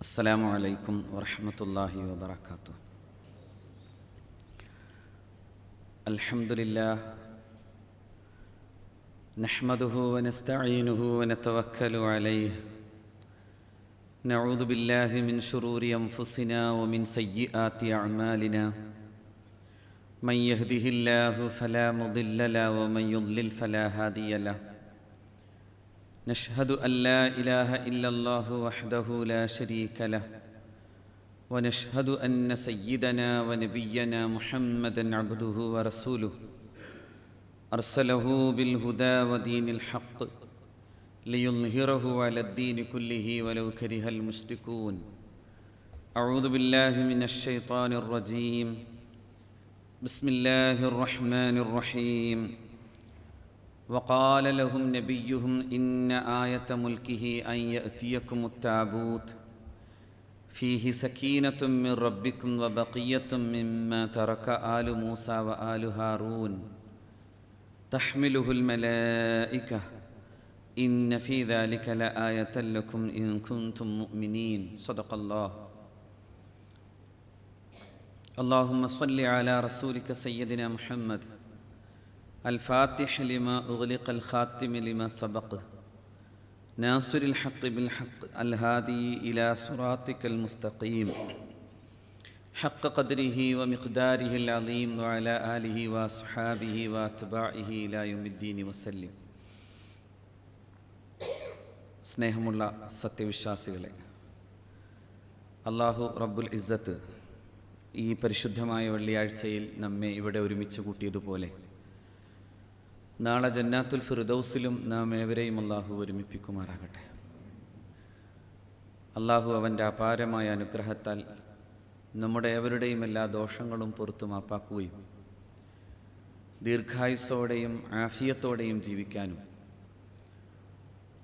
അസ്സലാമു അലൈക്കും വറഹ്മത്തുള്ളാഹി വബറകാതുഹു. അൽഹംദുലില്ലാഹ് നഹ്മദുഹു വനസ്തഈനുഹു വനതവക്കലു അലൈഹി നഊദു ബില്ലാഹി മിൻ ശുറൂരി അൻഫുസിനാ വമിൻ സയ്യിആതി അഅ്മാലിനാ മൻ യഹ്ദിഹില്ലാഹു ഫലാ മുദില്ല ലഹു വമൻ യുദ്ലിൽ ഫലാ ഹാദിയ ലഹു. نشهد أن لا إله إلا الله وحده لا شريك له ونشهد أن سيدنا ونبينا محمدًا عبده ورسوله أرسله بالهدى ودين الحق ليظهره على الدين كله ولو كره المشركون. أعوذ بالله من الشيطان الرجيم. بسم الله الرحمن الرحيم. وقال لهم نبيهم إن آية ملكه أن يأتيكم التابوت فيه سكينة من ربكم وبقية مما ترك آل موسى وآل هارون تحمله الملائكة إن في ذلك لآية لكم إن كنتم مؤمنين. صدق الله. اللهم صل على رسولك سيدنا محمد الفاتح لما أغلق الخاتم لما سبق ناصر الحق بالحق الهادي إلى صراطك المستقيم حق قدره ومقداره العظيم وعلى آله وأصحابه وأتباعه إلى يوم الدين وسلم. സ്നേഹമുള്ള സത്യവിശ്വാസികളെ, അല്ലാഹു റബ്ബുൽ ഇസ്സത്ത് ഈ പരിശുദ്ധമായ വെള്ളിയാഴ്ചയിൽ നമ്മെ ഇവിടെ ഒരുമിച്ച് കൂട്ടിയതുപോലെ നാളെ ജന്നാത്തുൽ ഫിർദൗസിലും നാം ഏവരെയും അള്ളാഹു ഒരുമിപ്പിക്കുമാറാകട്ടെ. അള്ളാഹു അവൻ്റെ അപാരമായ അനുഗ്രഹത്താൽ നമ്മുടെ ഏവരുടെയും എല്ലാ ദോഷങ്ങളും പുറത്തു മാപ്പാക്കുകയും ദീർഘായുസ്സോടെയും ആഫിയത്തോടെയും ജീവിക്കാനും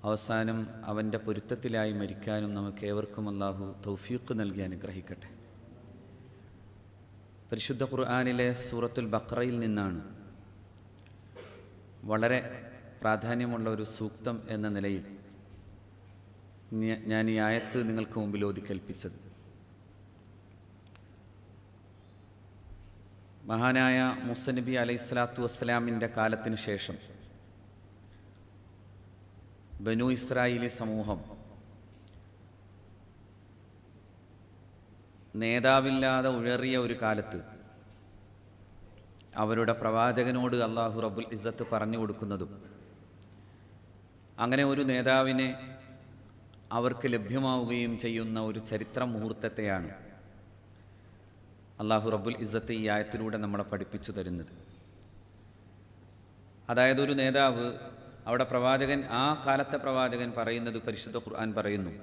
അവസാനം അവൻ്റെ പൊരുത്തത്തിലായി മരിക്കാനും നമുക്ക് ഏവർക്കും അള്ളാഹു തൗഫീഖ് നൽകി അനുഗ്രഹിക്കട്ടെ. പരിശുദ്ധ ഖുർആനിലെ സൂറത്തുൽ ബഖറയിൽ നിന്നാണ് വളരെ പ്രാധാന്യമുള്ള ഒരു സൂക്തം എന്ന നിലയിൽ ഞാൻ ഈ ആയത്ത് നിങ്ങൾക്ക് മുമ്പിൽ ഓതി കേൾപ്പിച്ചത്. മഹാനായ മൂസ നബി അലൈഹിസ്സലാത്തു വസ്സലാമിൻ്റെ കാലത്തിന് ശേഷം ബനു ഇസ്രായേലി സമൂഹം നേതാവില്ലാതെ ഉഴറിയ ഒരു കാലത്ത് അവരുടെ പ്രവാചകനോട് അല്ലാഹു റബ്ബുൽ ഇസ്സത്ത് പറഞ്ഞു കൊടുക്കുന്നതും അങ്ങനെ ഒരു നേതാവിനെ അവർക്ക് ലഭ്യമാവുകയും ചെയ്യുന്ന ഒരു ചരിത്ര മുഹൂർത്തത്തെയാണ് അല്ലാഹു റബ്ബുൽ ഇസ്സത്ത് ഈ ആയത്തിലൂടെ നമ്മളെ പഠിപ്പിച്ചു തരുന്നത്. അതായത് ഒരു നേതാവ്, അവിടെ പ്രവാചകൻ, ആ കാലത്തെ പ്രവാചകൻ പറയുന്നത് പരിശുദ്ധ ഖുർആൻ പറയുന്നു,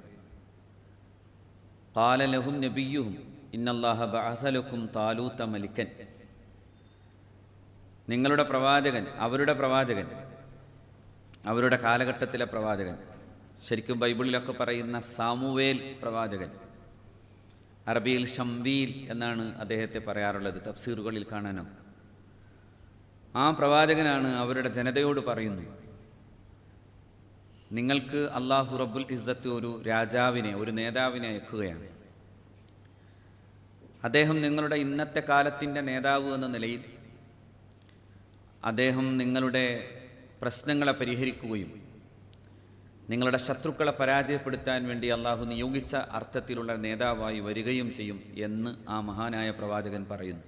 ഖാല ലഹും നബിയ്യുഹും ഇന്നല്ലാഹ ബഅസ ലക്കും താലൂത മലിക്കൻ. നിങ്ങളുടെ പ്രവാചകൻ, അവരുടെ കാലഘട്ടത്തിലെ പ്രവാചകൻ, ശരിക്കും ബൈബിളിലൊക്കെ പറയുന്ന സാമുവേൽ പ്രവാചകൻ, അറബിയിൽ ഷംവീൽ എന്നാണ് അദ്ദേഹത്തെ പറയാറുള്ളത്, തഫ്സീറുകളിൽ കാണാനോ. ആ പ്രവാചകനാണ് അവരുടെ ജനതയോട് പറയുന്നു, നിങ്ങൾക്ക് അല്ലാഹു റബ്ബുൽ ഇസ്സത്ത് ഒരു രാജാവിനെ, ഒരു നേതാവിനെ അയക്കുകയാണ്. അദ്ദേഹം നിങ്ങളുടെ ഇന്നത്തെ കാലത്തിൻ്റെ നേതാവ് എന്ന നിലയിൽ അദ്ദേഹം നിങ്ങളുടെ പ്രശ്നങ്ങളെ പരിഹരിക്കുകയും നിങ്ങളുടെ ശത്രുക്കളെ പരാജയപ്പെടുത്താൻ വേണ്ടി അള്ളാഹു നിയോഗിച്ച അർത്ഥത്തിലുള്ള നേതാവായി വരികയും ചെയ്യും എന്ന് ആ മഹാനായ പ്രവാചകൻ പറയുന്നു.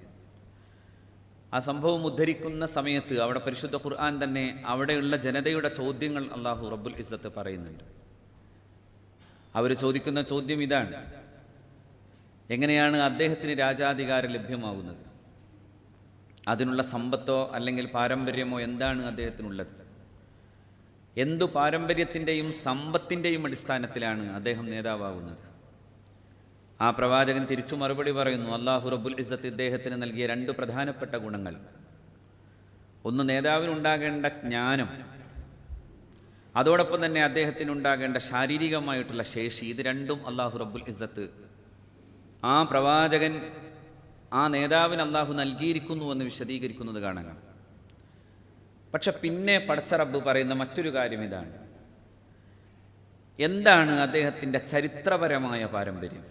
ആ സംഭവം ഉദ്ധരിക്കുന്ന സമയത്ത് അവിടെ പരിശുദ്ധ ഖുർആൻ തന്നെ അവിടെയുള്ള ജനതയുടെ ചോദ്യങ്ങൾ അള്ളാഹു റബ്ബുൽ ഇസ്സത്ത് പറയുന്നുണ്ട്. അവർ ചോദിക്കുന്ന ചോദ്യം ഇതാണ്: എങ്ങനെയാണ് അദ്ദേഹത്തിന് രാജാധികാരം ലഭ്യമാകുന്നത്? അതിനുള്ള സമ്പത്തോ അല്ലെങ്കിൽ പാരമ്പര്യമോ എന്താണ് അദ്ദേഹത്തിനുള്ളത്? എന്തു പാരമ്പര്യത്തിൻ്റെയും സമ്പത്തിൻ്റെയും അടിസ്ഥാനത്തിലാണ് അദ്ദേഹം നേതാവാകുന്നത്? ആ പ്രവാചകൻ തിരിച്ചു മറുപടി പറയുന്നു, അല്ലാഹു റബ്ബുൽ ഇസ്സത്ത് ഇദ്ദേഹത്തിന് നൽകിയ രണ്ട് പ്രധാനപ്പെട്ട ഗുണങ്ങൾ. ഒന്ന്, നേതാവിനുണ്ടാകേണ്ട ജ്ഞാനം, അതോടൊപ്പം തന്നെ അദ്ദേഹത്തിനുണ്ടാകേണ്ട ശാരീരികമായിട്ടുള്ള ശേഷി. ഇത് രണ്ടും അല്ലാഹു റബ്ബുൽ ഇസ്സത്ത് ആ പ്രവാചകൻ, ആ നേതാവിന് അല്ലാഹു നൽകിയിരിക്കുന്നുവെന്ന് വിശദീകരിക്കുന്നത് കാണാം. പക്ഷെ പിന്നെ പടച്ച റബ്ബ് പറയുന്ന മറ്റൊരു കാര്യം ഇതാണ്: എന്താണ് അദ്ദേഹത്തിൻ്റെ ചരിത്രപരമായ പാരമ്പര്യം?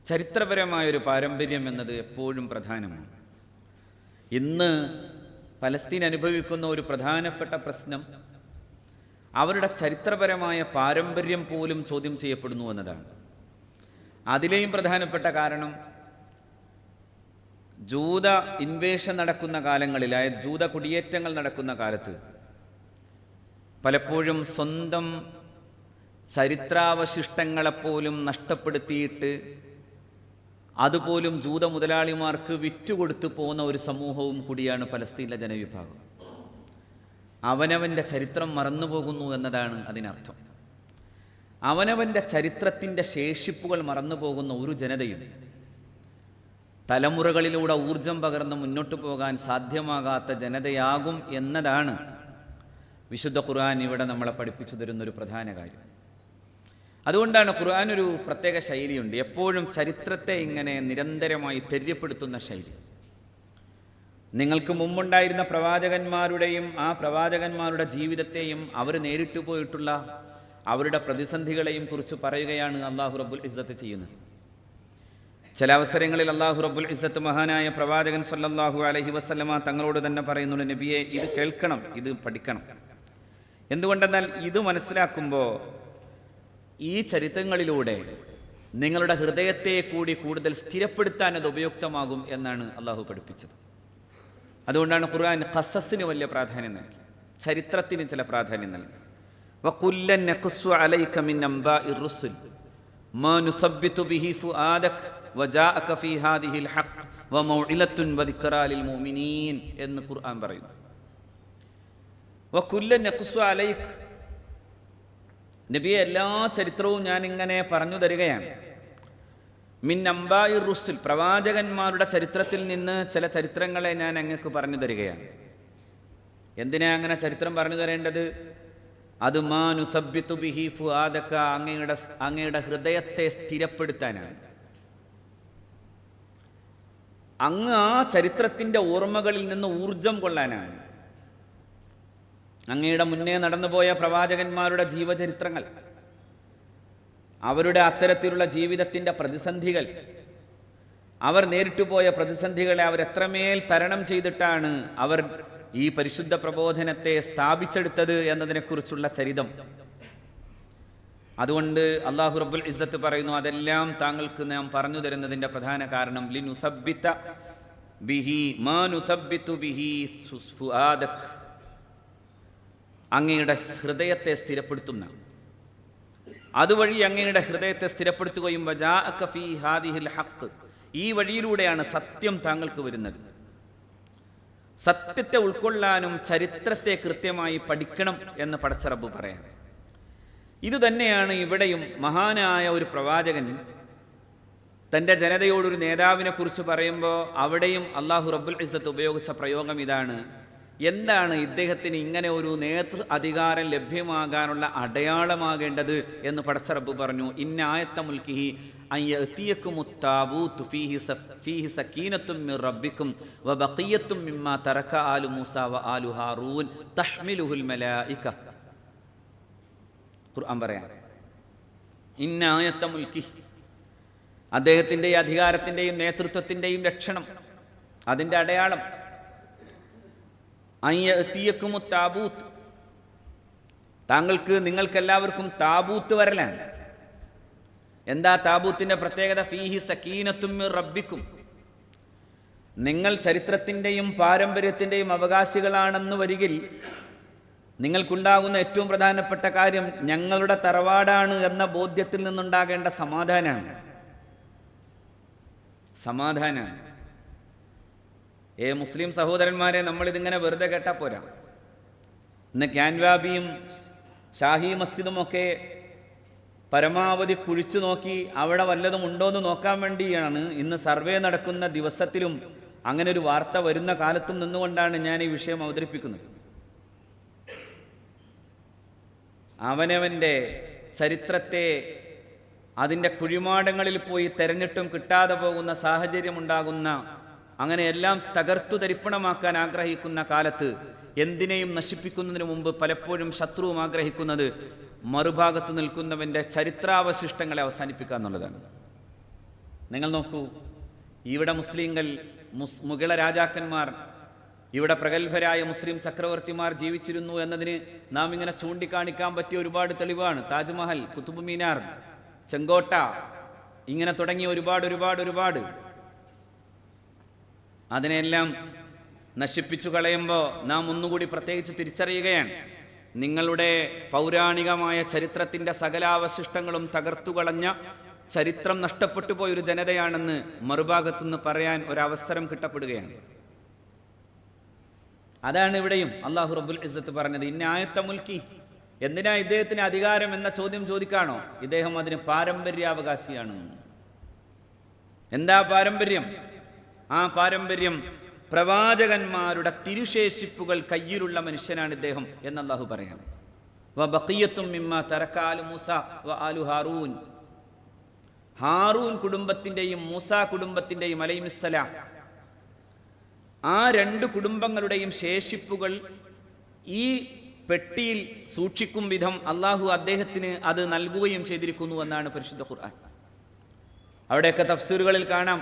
ചരിത്രപരമായൊരു പാരമ്പര്യം എന്നത് എപ്പോഴും പ്രധാനമാണ്. ഇന്ന് പലസ്തീൻ അനുഭവിക്കുന്ന ഒരു പ്രധാനപ്പെട്ട പ്രശ്നം അവരുടെ ചരിത്രപരമായ പാരമ്പര്യം പോലും ചോദ്യം ചെയ്യപ്പെടുന്നു എന്നതാണ്. അതിലെയും പ്രധാനപ്പെട്ട കാരണം ജൂത ഇൻവേഷൻ നടക്കുന്ന കാലങ്ങളിൽ, അതായത് ജൂത കുടിയേറ്റങ്ങൾ നടക്കുന്ന കാലത്ത് പലപ്പോഴും സ്വന്തം ചരിത്രാവശിഷ്ടങ്ങളെപ്പോലും നഷ്ടപ്പെടുത്തിയിട്ട് അതുപോലും ജൂത മുതലാളിമാർക്ക് വിറ്റുകൊടുത്തു പോകുന്ന ഒരു സമൂഹവും കൂടിയാണ് പലസ്തീനിലെ ജനവിഭാഗം. അവനവൻ്റെ ചരിത്രം മറന്നുപോകുന്നു എന്നതാണ് അതിനർത്ഥം. അവനവൻ്റെ ചരിത്രത്തിൻ്റെ ശേഷിപ്പുകൾ മറന്നുപോകുന്ന ഒരു ജനതയും തലമുറകളിലൂടെ ഊർജം പകർന്ന് മുന്നോട്ട് പോകാൻ സാധ്യമാകാത്ത ജനതയാകും എന്നതാണ് വിശുദ്ധ ഖുർആൻ ഇവിടെ നമ്മളെ പഠിപ്പിച്ചു തരുന്നൊരു പ്രധാന കാര്യം. അതുകൊണ്ടാണ് ഖുർആൻ ഒരു പ്രത്യേക ശൈലിയുണ്ട്, എപ്പോഴും ചരിത്രത്തെ ഇങ്ങനെ നിരന്തരമായി തെര്യപ്പെടുത്തുന്ന ശൈലി. നിങ്ങൾക്ക് മുമ്പുണ്ടായിരുന്ന പ്രവാചകന്മാരുടെയും ആ പ്രവാചകന്മാരുടെ ജീവിതത്തെയും അവർ നേരിട്ടു പോയിട്ടുള്ള അവരുടെ പ്രതിസന്ധികളെയും കുറിച്ച് പറയുകയാണ് അല്ലാഹു റബ്ബുൽ ഇസ്സത്ത് ചെയ്യുന്നത്. ചില അവസരങ്ങളിൽ അല്ലാഹു റബ്ബുൽ ഇസ്സത്ത് മഹാനായ പ്രവാചകൻ സല്ലല്ലാഹു അലൈഹി വസല്ലമ തങ്ങളോട് തന്നെ പറയുന്നുണ്ട്, നബിയെ ഇത് കേൾക്കണം, ഇത് പഠിക്കണം. എന്തുകൊണ്ടെന്നാൽ ഇത് മനസ്സിലാക്കുമ്പോൾ ഈ ചരിത്രങ്ങളിലൂടെ നിങ്ങളുടെ ഹൃദയത്തെ കൂടി കൂടുതൽ സ്ഥിരപ്പെടുത്താൻ അത് ഉപയുക്തമാകും എന്നാണ് അള്ളാഹു പഠിപ്പിച്ചത്. അതുകൊണ്ടാണ് ഖുർആൻ ഖസസിന് വലിയ പ്രാധാന്യം നൽകി, ചരിത്രത്തിന് ചില പ്രാധാന്യം നൽകി. വഖുല്ലൻ നഖ്സു അലൈക മിൻ അംബാഇർ റുസുൽ മാ നുസബ്ബിതു ബിഹി ഫുആദക വജാഅക ഫീ ഹാദിഹിൽ ഹഖ് വമൗഇലത്തുൻ വദിക്റാ ലിൽ മുഅ്മിനീൻ എന്ന് ഖുർആൻ പറയുന്നു. വഖുല്ലൻ നഖ്സു അലൈക, നബിയെ എല്ലാ ചരിത്രവും ഞാനിങ്ങനെ പറഞ്ഞു തരികയാണ്. മിൻ അംബാഇർ റുസുൽ, പ്രവാചകന്മാരുടെ ചരിത്രത്തിൽ നിന്ന് ചില ചരിത്രങ്ങളെ ഞാൻ അങ്ങക്ക് പറഞ്ഞു തരികയാണ്. എന്തിനാ അങ്ങനെ ചരിത്രം പറഞ്ഞു തരേണ്ടത്? അത് മാ നുസബ്ബിതു ബിഹി ഫുആദക, അങ്ങയുടെ ഹൃദയത്തെ സ്ഥിരപ്പെടുത്താനാണ്. അങ്ങ് ആ ചരിത്രത്തിൻ്റെ ഓർമ്മകളിൽ നിന്ന് ഊർജം കൊള്ളാനാണ്. അങ്ങയുടെ മുന്നേ നടന്നുപോയ പ്രവാചകന്മാരുടെ ജീവചരിത്രങ്ങൾ, അവരുടെ അത്തരത്തിലുള്ള ജീവിതത്തിൻ്റെ പ്രതിസന്ധികൾ, അവർ നേരിട്ടുപോയ പ്രതിസന്ധികളെ അവരെത്രമേൽ തരണം ചെയ്തിട്ടാണ് അവർ ഈ പരിശുദ്ധ പ്രബോധനത്തെ സ്ഥാപിച്ചെടുത്തത് എന്നതിനെക്കുറിച്ചുള്ള ചരിതം. അതുകൊണ്ട് അല്ലാഹു റബ്ബുൽ ഇസ്സത്ത് പറയുന്നു, അതെല്ലാം താങ്കൾക്ക് നാം പറഞ്ഞു തരുന്നതിൻ്റെ പ്രധാന കാരണം ലിനുസബ്ബിത ബിഹി മാ നുസബ്ബിതു ബിഹി ഫുആദക, അങ്ങയുടെ ഹൃദയത്തെ സ്ഥിരപ്പെടുത്തുന്ന, അതുവഴി അങ്ങയുടെ ഹൃദയത്തെ സ്ഥിരപ്പെടുത്തുകയും വജാഅക ഫീ ഹാദിഹിൽ ഹഖ്, ഈ വഴിയിലൂടെയാണ് സത്യം താങ്കൾക്ക് വരുന്നത്. സത്യത്തെ ഉൾക്കൊള്ളാനും ചരിത്രത്തെ കൃത്യമായി പഠിക്കണം എന്ന് പടച്ച റബ്ബ് പറയാം. ഇതുതന്നെയാണ് ഇവിടെയും മഹാനായ ഒരു പ്രവാചകൻ തൻ്റെ ജനതയോടൊരു നേതാവിനെ കുറിച്ച് പറയുമ്പോൾ അവിടെയും അല്ലാഹു റബ്ബുൽ ഇസ്സത്ത് ഉപയോഗിച്ച പ്രയോഗം ഇതാണ്. എന്താണ് ഇദ്ദേഹത്തിന് ഇങ്ങനെ ഒരു നേതൃ അധികാരം ലഭ്യമാകാനുള്ള അടയാളമാകേണ്ടത് എന്ന് പടച്ച റബ്ബ് പറഞ്ഞു. ഇന്ന ആയത്ത മുൽക്കിഹി അയ്യഅതിയകുമുത് താബൂത്ത് ഫീഹി സകീനത്തും മിർ റബ്ബിക്കും വബഖിയത്തും മിമ്മാ തറക ആലു മൂസ വആലു ഹാറൂൻ തഹ്മിലുഹുൽ മലായിക. ഖുർആൻ പറയാം, ഇന്ന ആയത്ത മുൽക്കിഹി, അദ്ദേഹത്തിൻ്റെ അധികാരത്തിൻ്റെയും നേതൃത്വത്തിൻ്റെയും ലക്ഷണം, അതിൻ്റെ അടയാളം അയ്യഅതിയകുമുത് താബൂത്ത്, നിങ്ങൾക്കെല്ലാവർക്കും താബൂത്ത് വരലാണ്. എന്താ താബൂത്തിൻ്റെ പ്രത്യേകത? ഫീഹി സകീനത്തും മിർ റബ്ബിക്കും, നിങ്ങൾ ചരിത്രത്തിൻ്റെയും പാരമ്പര്യത്തിൻ്റെയും അവകാശികളാണെന്ന് വരികിൽ നിങ്ങൾക്കുണ്ടാകുന്ന ഏറ്റവും പ്രധാനപ്പെട്ട കാര്യം ഞങ്ങളുടെ തറവാടാണ് എന്ന ബോധ്യത്തിൽ നിന്നുണ്ടാകേണ്ട സമാധാനമാണ്. മുസ്ലിം സഹോദരന്മാരെ, നമ്മളിതിങ്ങനെ വെറുതെ കേട്ടാൽ പോരാ. ഇന്ന് ക്യാൻവാബിയും ഷാഹി മസ്ജിദുമൊക്കെ പരമാവധി കുഴിച്ചു നോക്കി അവിടെ വല്ലതും ഉണ്ടോയെന്ന് നോക്കാൻ വേണ്ടിയാണ് ഇന്ന് സർവേ നടക്കുന്ന ദിവസത്തിലും അങ്ങനെ ഒരു വാർത്ത വരുന്ന കാലത്തും നിന്നുകൊണ്ടാണ് ഞാൻ ഈ വിഷയം അവതരിപ്പിക്കുന്നത്. അവനവൻ്റെ ചരിത്രത്തെ അതിൻ്റെ കുഴിമാടങ്ങളിൽ പോയി തെരഞ്ഞിട്ടും കിട്ടാതെ പോകുന്ന സാഹചര്യമുണ്ടാകുന്ന, അങ്ങനെയെല്ലാം തകർത്തു തരിപ്പണമാക്കാൻ ആഗ്രഹിക്കുന്ന കാലത്ത് എന്തിനേയും നശിപ്പിക്കുന്നതിന് മുമ്പ് പലപ്പോഴും ശത്രുവും ആഗ്രഹിക്കുന്നത് മറുഭാഗത്ത് നിൽക്കുന്നവൻ്റെ ചരിത്രാവശിഷ്ടങ്ങളെ അവസാനിപ്പിക്കുക എന്നുള്ളതാണ്. നിങ്ങൾ നോക്കൂ, ഇവിടെ മുസ്ലിങ്ങൾ, മുഗള രാജാക്കന്മാർ, ഇവിടെ പ്രഗത്ഭരായ മുസ്ലിം ചക്രവർത്തിമാർ ജീവിച്ചിരുന്നു എന്നതിന് നാം ഇങ്ങനെ ചൂണ്ടിക്കാണിക്കാൻ പറ്റിയ ഒരുപാട് തെളിവാണ്. താജ്മഹൽ, കുത്തുബ് മീനാർ, ചെങ്കോട്ട, ഇങ്ങനെ തുടങ്ങിയ ഒരുപാട്. അതിനെല്ലാം നശിപ്പിച്ചു കളയുമ്പോൾ നാം ഒന്നുകൂടി പ്രത്യേകിച്ച് തിരിച്ചറിയുകയാണ്, നിങ്ങളുടെ പൗരാണികമായ ചരിത്രത്തിൻ്റെ സകലാവശിഷ്ടങ്ങളും തകർത്തുകളഞ്ഞ, ചരിത്രം നഷ്ടപ്പെട്ടു പോയൊരു ജനതയാണെന്ന് മറുഭാഗത്തുനിന്ന് പറയാൻ ഒരവസരം കിട്ടപ്പെടുകയാണ്. അതാണ് ഇവിടെയും അള്ളാഹു റബ്ബുൽ ഇസ്സത്ത് പറഞ്ഞത്, ഇന്ന ആയത്ത മുൽക്കി, എന്തിനാ ഇദ്ദേഹത്തിന് അധികാരം എന്ന ചോദ്യം ചോദിക്കാണോ? ഇദ്ദേഹം അതിന് പാരമ്പര്യാവകാശിയാണ്. എന്താ പാരമ്പര്യം? ആ പാരമ്പര്യം പ്രവാചകന്മാരുടെ തിരുശേഷിപ്പുകൾ കയ്യിലുള്ള മനുഷ്യനാണ് ഇദ്ദേഹം എന്ന് അള്ളാഹു പറയാം. വബഖിയ്യത്തും മിമ്മാ തറക ആലു മൂസ വആലു ഹാറൂൻ, ഹാറൂൻ കുടുംബത്തിൻ്റെയും മൂസ കുടുംബത്തിൻ്റെയും അലൈഹിസ്സലാം, ആ രണ്ട് കുടുംബങ്ങളുടെയും ശേഷിപ്പുകൾ ഈ പെട്ടിയിൽ സൂക്ഷിക്കും വിധം അള്ളാഹു അദ്ദേഹത്തിന് അത് നൽകുകയും ചെയ്തിരിക്കുന്നു എന്നാണ് പരിശുദ്ധ ഖുർആൻ. അവിടെയൊക്കെ തഫ്സീറുകളിൽ കാണാം,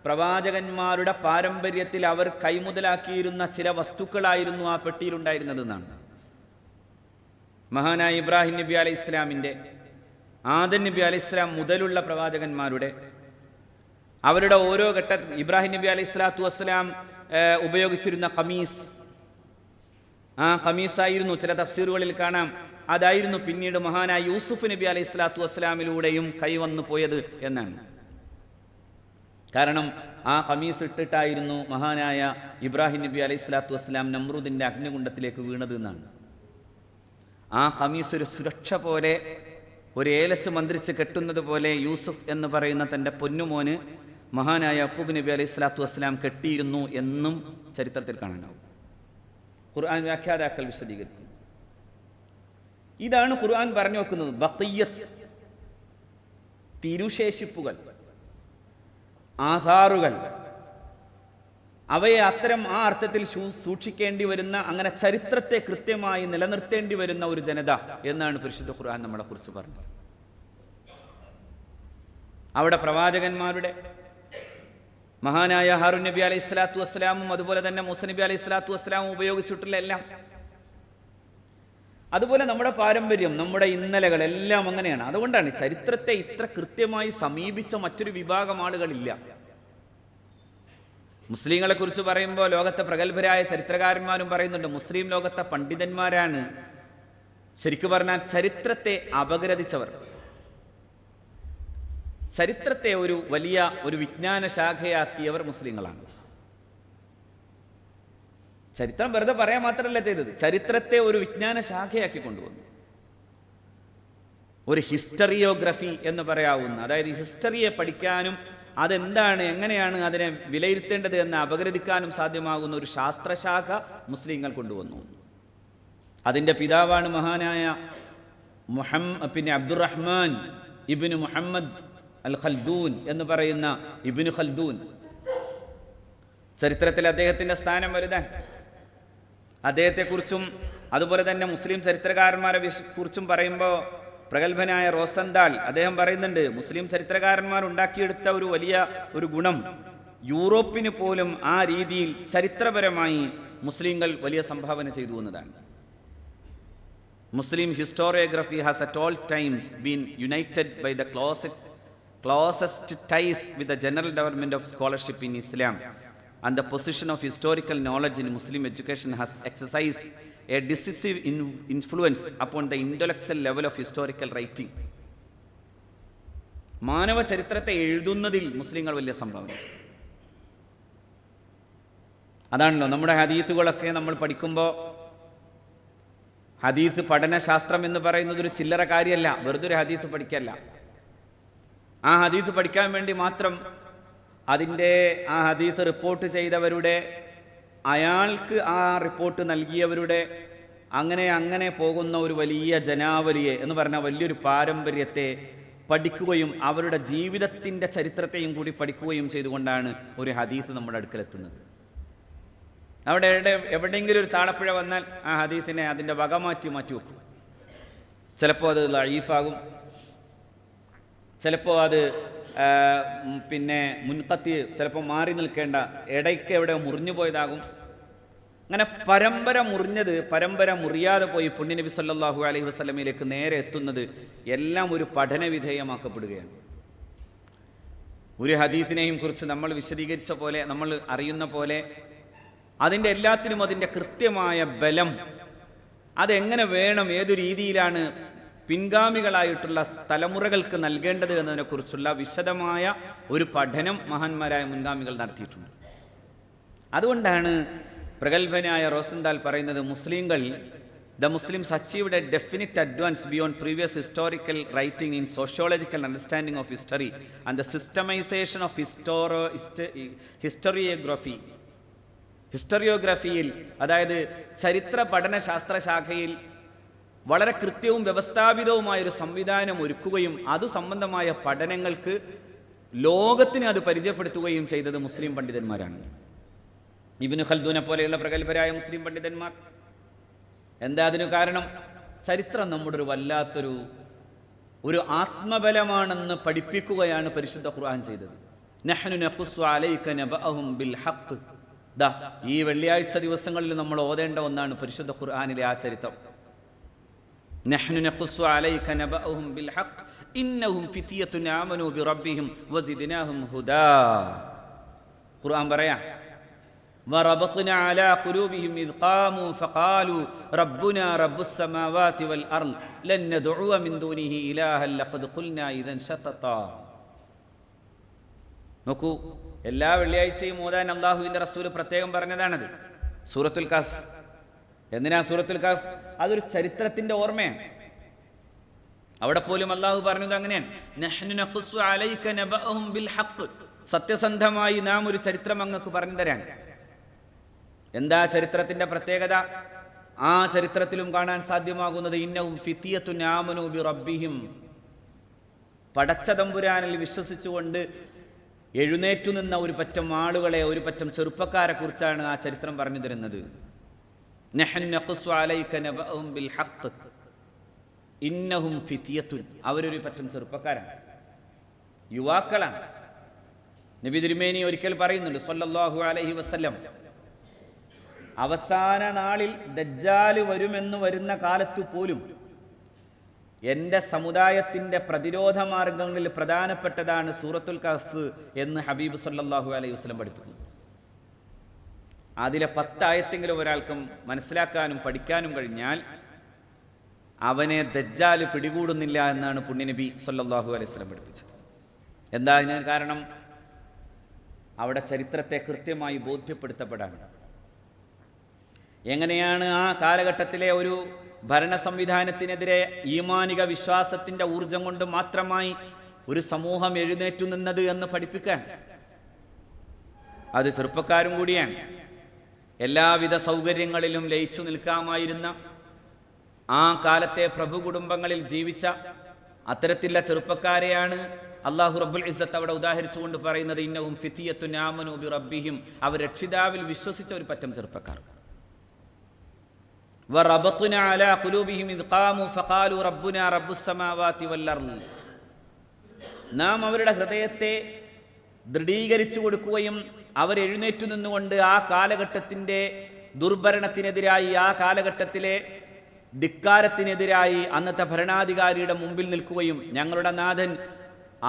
പ്രവാചകന്മാരുടെ പാരമ്പര്യത്തിൽ അവർ കൈമുതലാക്കിയിരുന്ന ചില വസ്തുക്കളായിരുന്നു ആ പെട്ടിയിലുണ്ടായിരുന്നതെന്നാണ്. മഹാനായ ഇബ്രാഹിം നബി അലൈഹി ഇസ്ലാമിൻ്റെ, ആദം നബി അലൈഹി ഇസ്ലാം മുതലുള്ള പ്രവാചകന്മാരുടെ, അവരുടെ ഓരോ ഘട്ടത്തിൽ ഇബ്രാഹിം നബി അലൈഹി സ്വലാത്തു വസ്സലാം ഉപയോഗിച്ചിരുന്ന ഖമീസ്, ആ ഖമീസായിരുന്നു ചില തഫ്സീറുകളിൽ കാണാം, അതായിരുന്നു പിന്നീട് മഹാനായ യൂസുഫ് നബി അലൈഹി സ്വലാത്തു വസ്സലാമിലൂടെയും കൈവന്നു പോയത് എന്നാണ്. കാരണം ആ ഖമീസ് ഇട്ടിട്ടായിരുന്നു മഹാനായ ഇബ്രാഹിം നബി അലൈഹി സ്വലാത്തു വസ്സലാം നമ്രൂദിൻ്റെ അഗ്നികുണ്ഡത്തിലേക്ക് വീണത് എന്നാണ്. ആ ഖമീസ് ഒരു സുരക്ഷ പോലെ, ഒരു ഏലസ് മന്ത്രിച്ച് കെട്ടുന്നത് പോലെ യൂസുഫ് എന്ന് പറയുന്ന തൻ്റെ പൊന്നുമോന് മഹാനായ യാക്കൂബ് നബി അലൈഹി സ്വലാത്തു വസ്സലാം കെട്ടിയിരുന്നു എന്നും ചരിത്രത്തിൽ കാണാനാവും. ഖുർആൻ വ്യാഖ്യാതാക്കൾ വിശദീകരിക്കുന്നു. ഇതാണ് ഖുർആൻ പറഞ്ഞു വെക്കുന്നത്, ബഖിയ്യത്ത്, തിരുശേഷിപ്പുകൾ, ആധാറുകൾ, അവയെ അത്തരം ആ അർത്ഥത്തിൽ സൂക്ഷിക്കേണ്ടി വരുന്ന, അങ്ങനെ ചരിത്രത്തെ കൃത്യമായി നിലനിർത്തേണ്ടി വരുന്ന ഒരു ജനത എന്നാണ് പരിശുദ്ധ ഖുർആൻ നമ്മളെ കുറിച്ച് പറഞ്ഞത്. അവിടെ പ്രവാചകന്മാരുടെ, മഹാനായ ഹാറൂൻ നബി അലൈഹി സ്വലാത്തു വസ്സലാമും അതുപോലെ തന്നെ മൂസ നബി അലൈഹി സ്വലാത്തു വസ്സലാമും ഉപയോഗിച്ചിട്ടുള്ള എല്ലാം, അതുപോലെ നമ്മുടെ പാരമ്പര്യം, നമ്മുടെ ഇന്നലകൾ എല്ലാം അങ്ങനെയാണ്. അതുകൊണ്ടാണ് ചരിത്രത്തെ ഇത്ര കൃത്യമായി സമീപിച്ച മറ്റൊരു വിഭാഗം ആളുകളില്ല. മുസ്ലിങ്ങളെ കുറിച്ച് പറയുമ്പോൾ ലോകത്തെ പ്രഗത്ഭരായ ചരിത്രകാരന്മാരും പറയുന്നുണ്ട്, മുസ്ലിം ലോകത്തെ പണ്ഡിതന്മാരാണ് ശരിക്കു പറഞ്ഞാൽ ചരിത്രത്തെ അപഗ്രഥിച്ചവർ. ചരിത്രത്തെ ഒരു വലിയ ഒരു വിജ്ഞാന ശാഖയാക്കിയവർ മുസ്ലിങ്ങളാണ്. ചരിത്രം വെറുതെ പറയാൻ മാത്രമല്ല ചെയ്തത്, ചരിത്രത്തെ ഒരു വിജ്ഞാന ശാഖയാക്കി കൊണ്ടുവന്നു. ഒരു ഹിസ്റ്ററിയോഗ്രഫി എന്ന് പറയാവുന്ന, അതായത് ഹിസ്റ്ററിയെ പഠിക്കാനും അതെന്താണ്, എങ്ങനെയാണ് അതിനെ വിലയിരുത്തേണ്ടത് എന്ന് അപഗ്രഥിക്കാനും സാധ്യമാകുന്ന ഒരു ശാസ്ത്രശാഖ മുസ്ലിങ്ങൾ കൊണ്ടുവന്നു. അതിൻ്റെ പിതാവാണ് മഹാനായ അബ്ദുറഹ്മാൻ ഇബ്നു മുഹമ്മദ് അൽ ഖൽദൂൻ എന്ന് പറയുന്ന ഇബ്നു ഖൽദൂൻ. ചരിത്രത്തിൽ അദ്ദേഹത്തിൻ്റെ സ്ഥാനം വലുതാണ്. അദ്ദേഹത്തെക്കുറിച്ചും അതുപോലെ തന്നെ മുസ്ലിം ചരിത്രകാരന്മാരെ കുറിച്ചും പറയുമ്പോൾ പ്രഗത്ഭനായ റോസന്താൾ അദ്ദേഹം പറയുന്നുണ്ട്, മുസ്ലിം ചരിത്രകാരന്മാർ ഉണ്ടാക്കിയെടുത്ത ഒരു വലിയ ഒരു ഗുണം, യൂറോപ്പിന് പോലും ആ രീതിയിൽ ചരിത്രപരമായി മുസ്ലിങ്ങൾ വലിയ സംഭാവന ചെയ്തു എന്നതാണ്. Muslim historiography has at all times been united by the closest ties with the general development of scholarship in Islam, and the position of historical knowledge in Muslim education has exercised a decisive influence upon the intellectual level of historical writing. മാനവ ചരിത്രത്തെ എഴുതുന്നതിൽ മുസ്ലിങ്ങൾ വലിയ സംഭാവന. അതാണല്ലോ നമ്മുടെ ഹദീസുകളൊക്കെ നമ്മൾ പഠിക്കുമ്പോൾ, ഹദീസ് പഠനശാസ്ത്രം എന്ന് പറയുന്നത് ഒരു ചില്ലറ കാര്യമല്ല, വെറുതെ ഒരു ഹദീസ് പഠിക്കല്ല. ആ ഹദീസ് പഠിക്കാൻ വേണ്ടി മാത്രം അതിൻ്റെ ആ ഹദീസ് റിപ്പോർട്ട് ചെയ്തവരുടെ, അയാൾക്ക് ആ റിപ്പോർട്ട് നൽകിയവരുടെ, അങ്ങനെ പോകുന്ന ഒരു വലിയ ജനാവലിയെ എന്ന് പറഞ്ഞ വലിയൊരു പാരമ്പര്യത്തെ പഠിക്കുകയും അവരുടെ ജീവിതത്തിൻ്റെ ചരിത്രത്തെയും കൂടി പഠിക്കുകയും ചെയ്തുകൊണ്ടാണ് ഒരു ഹദീസ് നമ്മുടെ അടുക്കലെത്തുന്നത്. അവിടെ എവിടെയെങ്കിലും ഒരു താളപ്പിഴ വന്നാൽ ആ ഹദീസിനെ അതിൻ്റെ വക മാറ്റി വെക്കും. ചിലപ്പോൾ അത് ലഈഫാകും, ചിലപ്പോൾ അത് മുൻകത്തി, ചിലപ്പോൾ മാറി നിൽക്കേണ്ട ഇടയ്ക്ക് എവിടെ മുറിഞ്ഞു പോയതാകും. അങ്ങനെ പരമ്പര മുറിയാതെ പോയി പുണ്യനബി സല്ലല്ലാഹു അലൈഹി വസല്ലമയിലേക്ക് നേരെ എത്തുന്നത് എല്ലാം ഒരു പഠന വിധേയമാക്കപ്പെടുകയാണ്. ഒരു ഹദീസിനെയും കുറിച്ച് നമ്മൾ വിശദീകരിച്ച പോലെ, നമ്മൾ അറിയുന്ന പോലെ അതിൻ്റെ എല്ലാത്തിനും അതിൻ്റെ കൃത്യമായ ബലം, അതെങ്ങനെ വേണം, ഏതു രീതിയിലാണ് പിൻഗാമികളായിട്ടുള്ള തലമുറകൾക്ക് നൽകേണ്ടത് എന്നതിനെക്കുറിച്ചുള്ള വിശദമായ ഒരു പഠനം മഹാന്മാരായ മുൻഗാമികൾ നടത്തിയിട്ടുണ്ട്. അതുകൊണ്ടാണ് പ്രഗത്ഭനായ റോസൻദാൽ പറയുന്നത്, the Muslims achieved a definite advance beyond previous historical writing in sociological understanding of history and the systemization of ഹിസ്റ്ററിയോഗ്രഫിയിൽ, അതായത് ചരിത്ര പഠനശാസ്ത്ര ശാഖയിൽ വളരെ കൃത്യവും വ്യവസ്ഥാപിതവുമായൊരു സംവിധാനം ഒരുക്കുകയും അതു സംബന്ധമായ പഠനങ്ങൾക്ക് ലോകത്തിന് അത് പരിചയപ്പെടുത്തുകയും ചെയ്തത് മുസ്ലിം പണ്ഡിതന്മാരാണ്. ഇബ്നു ഖൽദൂനെ പോലെയുള്ള പ്രഗത്ഭരായ മുസ്ലിം പണ്ഡിതന്മാർ. എന്താ അതിനു കാരണം? ചരിത്രം നമ്മുടെ ഒരു വല്ലാത്തൊരു ആത്മബലമാണെന്ന് പഠിപ്പിക്കുകയാണ് പരിശുദ്ധ ഖുർആൻ ചെയ്തത്. നഹ്നു നഖുസ്സു അലൈക നബഅഹും ബിൽ ഹഖ്. ഈ വെള്ളിയാഴ്ച ദിവസങ്ങളിൽ നമ്മൾ ഓതേണ്ട ഒന്നാണ് പരിശുദ്ധ ഖുർആനിലെ ആ ചരിത്രം. നഹ്നു നഖുസ്സു അലൈക നബഅഹും ബിൽ ഹഖ് ഇന്നഹും ഫിത്യത്തുൻ ആമനൂ ബിറബ്ബിഹിം വസിദ്നാഹും ഹുദാ. ഖുർആൻ പറയാ, വറബത്നാ അലാ ഖുലൂബിഹിം ഇദ് ഖാമൂ ഫഖാലൂ റബ്ബുനാ റബ്ബുസ് സമാവാതി വൽ അർള് ലൻ നദ്ഉവ മിൻ ദൂനിഹി ഇലാഹൻ ലഖദ് ഖുൽനാ ഇദൻ ശതതാ. നോക്കൂ, എല്ലാ വെള്ളിയാഴ്ചയും ഓതാൻ അല്ലാഹുവിൻ്റെ റസൂൽ പ്രത്യേകം പറഞ്ഞതാണത്. സൂറത്തുൽ കഹ്ഫ്. എന്തിനാ സൂറത്തുൽ കഹ്ഫ്? അതൊരു ചരിത്രത്തിന്റെ ഓർമ്മയാണ്. അവിടെ പോലും അല്ലാഹു പറഞ്ഞത് അങ്ങനെയാണ്, നഹ്നു നഖുസ്സു അലൈക നബഅഹും ബിൽ ഹഖ്. സത്യസന്ധമായി നാം ഒരു ചരിത്രം അങ്ങക്ക് പറഞ്ഞു തരാൻ. എന്താ ചരിത്രത്തിന്റെ പ്രത്യേകത? ആ ചരിത്രത്തിലും കാണാൻ സാധ്യമാകുന്നത് ഇന്നഹും ഫിത്യത്തുൻ ആമനൂ ബിറബ്ബിഹിം. പടച്ച തമ്പുരാനിൽ വിശ്വസിച്ചുകൊണ്ട് എഴുന്നേറ്റു നിന്ന ഒരു പറ്റം ആളുകളെ, ഒരു പറ്റം ചെറുപ്പക്കാരെ കുറിച്ചാണ് ആ ചരിത്രം പറഞ്ഞു തരുന്നത്. നഹ്നു നഖുസ്സു അലൈക നബഅഹും ബിൽ ഹഖ് ഇന്നഹും ഫിത്യത്തുൻ. അവരൊരു പറ്റം ചെറുപ്പക്കാരാണ്, യുവാക്കളാണ്. നബി തിരുമേനി ഒരിക്കൽ പറയുന്നുണ്ട് സ്വല്ലല്ലാഹു അലൈഹി വസല്ലം, അവസാന നാളിൽ ദജ്ജാൽ വരുന്ന കാലത്തു പോലും എൻ്റെ സമുദായത്തിൻ്റെ പ്രതിരോധ മാർഗങ്ങളിൽ പ്രധാനപ്പെട്ടതാണ് സൂറത്തുൽ കഹ്ഫ് എന്ന് ഹബീബ് സല്ലല്ലാഹു അലൈഹി വസല്ലം പഠിപ്പിക്കുന്നു. അതിലെ 10 ആയത്തെങ്കിലും ഒരാൾക്കും മനസ്സിലാക്കാനും പഠിക്കാനും കഴിഞ്ഞാൽ അവനെ ദജ്ജാൽ പിടികൂടുന്നില്ല എന്നാണ് പുണ്യനബി സല്ലല്ലാഹു അലൈഹി വസല്ലം പഠിപ്പിച്ചത്. എന്താ അതിന് കാരണം? അവിടെ ചരിത്രത്തെ കൃത്യമായി ബോധ്യപ്പെടുത്തപ്പെടാണ്. എങ്ങനെയാണ് ആ കാലഘട്ടത്തിലെ ഒരു ഭരണ സംവിധാനത്തിനെതിരെ ഈമാനിക വിശ്വാസത്തിന്റെ ഊർജം കൊണ്ട് മാത്രമായി ഒരു സമൂഹം എഴുന്നേറ്റു നിന്നത് എന്ന് പഠിപ്പിക്കാൻ. അത് ചെറുപ്പക്കാരും കൂടിയാണ്. എല്ലാവിധ സൗകര്യങ്ങളിലും ലയിച്ചു നിൽക്കാമായിരുന്ന ആ കാലത്തെ പ്രഭു കുടുംബങ്ങളിൽ ജീവിച്ച അത്തരത്തിലുള്ള ചെറുപ്പക്കാരെയാണ് അല്ലാഹു റബ്ബുൽ ഇസ്സത്ത് അവിടെ ഉദാഹരിച്ചുകൊണ്ട് പറയുന്നത്, ഇന്നഹും ഫിത്യത്തുൻ ആമനൂ ബിറബ്ബിഹിം. അവർ രക്ഷിതാവിൽ വിശ്വസിച്ച ഒരു പറ്റം ചെറുപ്പക്കാർ. വറബത്നാ അലാ ഖുലൂബിഹിം ഇദ് ഖാമൂ ഫഖാലൂ റബ്ബുനാ റബ്ബുസ് സമാവാതി വൽ അർള്. നാം അവരുടെ ഹൃദയത്തെ ദൃഢീകരിച്ചു കൊടുക്കുകയും അവർ എഴുന്നേറ്റു നിന്നുകൊണ്ട് ആ കാലഘട്ടത്തിൻ്റെ ദുർഭരണത്തിനെതിരായി, ആ കാലഘട്ടത്തിലെ ധിക്കാരത്തിനെതിരായി അന്നത്തെ ഭരണാധികാരിയുടെ മുമ്പിൽ നിൽക്കുകയും ഞങ്ങളുടെ നാഥൻ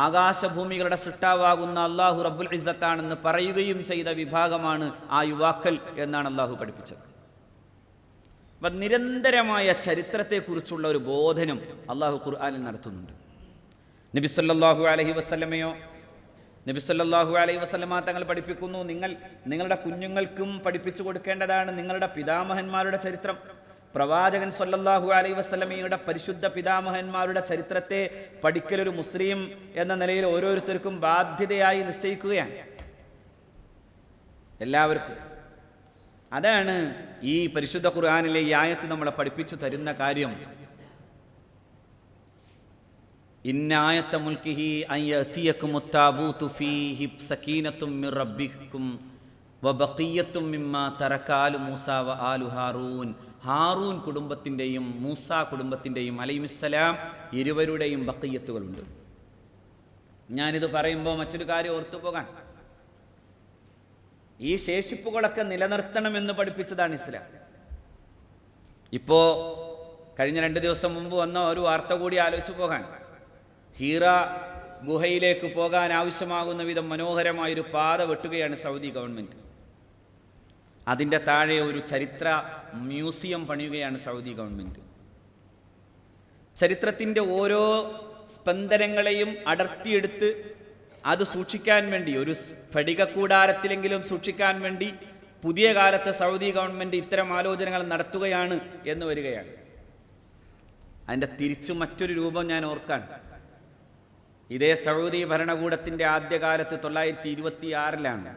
ആകാശഭൂമികളുടെ സൃഷ്ടാവാകുന്ന അല്ലാഹു റബ്ബുൽ ഇസ്സത്താണെന്ന് പറയുകയും ചെയ്ത വിഭാഗമാണ് ആ യുവാക്കൾ എന്നാണ് അല്ലാഹു പഠിപ്പിച്ചത്. അപ്പം നിരന്തരമായ ചരിത്രത്തെക്കുറിച്ചുള്ള ഒരു ബോധനം അല്ലാഹു ഖുർആനിൽ നടത്തുന്നുണ്ട്. നബി സല്ലല്ലാഹു അലൈഹി വസല്ലമ തങ്ങൾ പഠിപ്പിക്കുന്നു, നിങ്ങളുടെ കുഞ്ഞുങ്ങൾക്കും പഠിപ്പിച്ചു കൊടുക്കേണ്ടതാണ് നിങ്ങളുടെ പിതാമഹന്മാരുടെ ചരിത്രം. പ്രവാചകൻ സല്ലല്ലാഹു അലൈഹി വസല്ലമയുടെ പരിശുദ്ധ പിതാമഹന്മാരുടെ ചരിത്രത്തെ പഠിക്കലൊരു മുസ്ലിം എന്ന നിലയിൽ ഓരോരുത്തർക്കും ബാധ്യതയായി നിശ്ചയിക്കുകയാണ്, എല്ലാവർക്കും. അതാണ് ഈ പരിശുദ്ധ ഖുർആനിലെ ഈ ആയത്ത് നമ്മളെ പഠിപ്പിച്ചു തരുന്ന കാര്യം. ഇന്ന ആയത്ത മുൽക്കിഹി അൻ യഅതിയകുമുത് താബൂതു ഫീഹി സകീനത്തും മിർ റബ്ബിക്കും വബഖിയ്യത്തും മിമ്മാ തറക ആലു മൂസ വ ആലു ഹാറൂൻ. ഹാറൂൻ കുടുംബത്തിൻ്റെയും മൂസ കുടുംബത്തിൻ്റെയും അലൈഹിസ്സലാം ഇരുവരുടെയും ബഖിയ്യത്തുകളുണ്ട്. ഞാനിത് പറയുമ്പോൾ മറ്റൊരു കാര്യം ഓർത്തു പോകാൻ, ഈ ശേഷിപ്പുകളൊക്കെ നിലനിർത്തണമെന്ന് പഠിപ്പിച്ചതാണ് ഇസ്ലാം. ഇപ്പോൾ കഴിഞ്ഞ 2 ദിവസം മുമ്പ് വന്ന ഒരു വാർത്ത കൂടി ആലോചിച്ചു പോകാൻ. ഹീറ ഗുഹയിലേക്ക് പോകാൻ ആവശ്യമാകുന്ന വിധം മനോഹരമായൊരു പാത വെട്ടുകയാണ് സൗദി ഗവൺമെൻറ്. അതിൻ്റെ താഴെ ഒരു ചരിത്ര മ്യൂസിയം പണിയുകയാണ് സൗദി ഗവൺമെൻറ്. ചരിത്രത്തിൻ്റെ ഓരോ സ്പന്ദനങ്ങളെയും അടർത്തിയെടുത്ത് അത് സൂക്ഷിക്കാൻ വേണ്ടി, ഒരു സ്ഫടികക്കൂടാരത്തിലെങ്കിലും സൂക്ഷിക്കാൻ വേണ്ടി പുതിയ കാലത്ത് സൗദി ഗവൺമെൻറ് ഇത്തരം ആലോചനകൾ നടത്തുകയാണ് എന്ന് വരികയാണ്. അതിൻ്റെ തിരിച്ചു മറ്റൊരു രൂപം ഞാൻ ഓർക്കാൻ, ഇതേ സൗദി ഭരണകൂടത്തിൻ്റെ ആദ്യകാലത്ത് 1926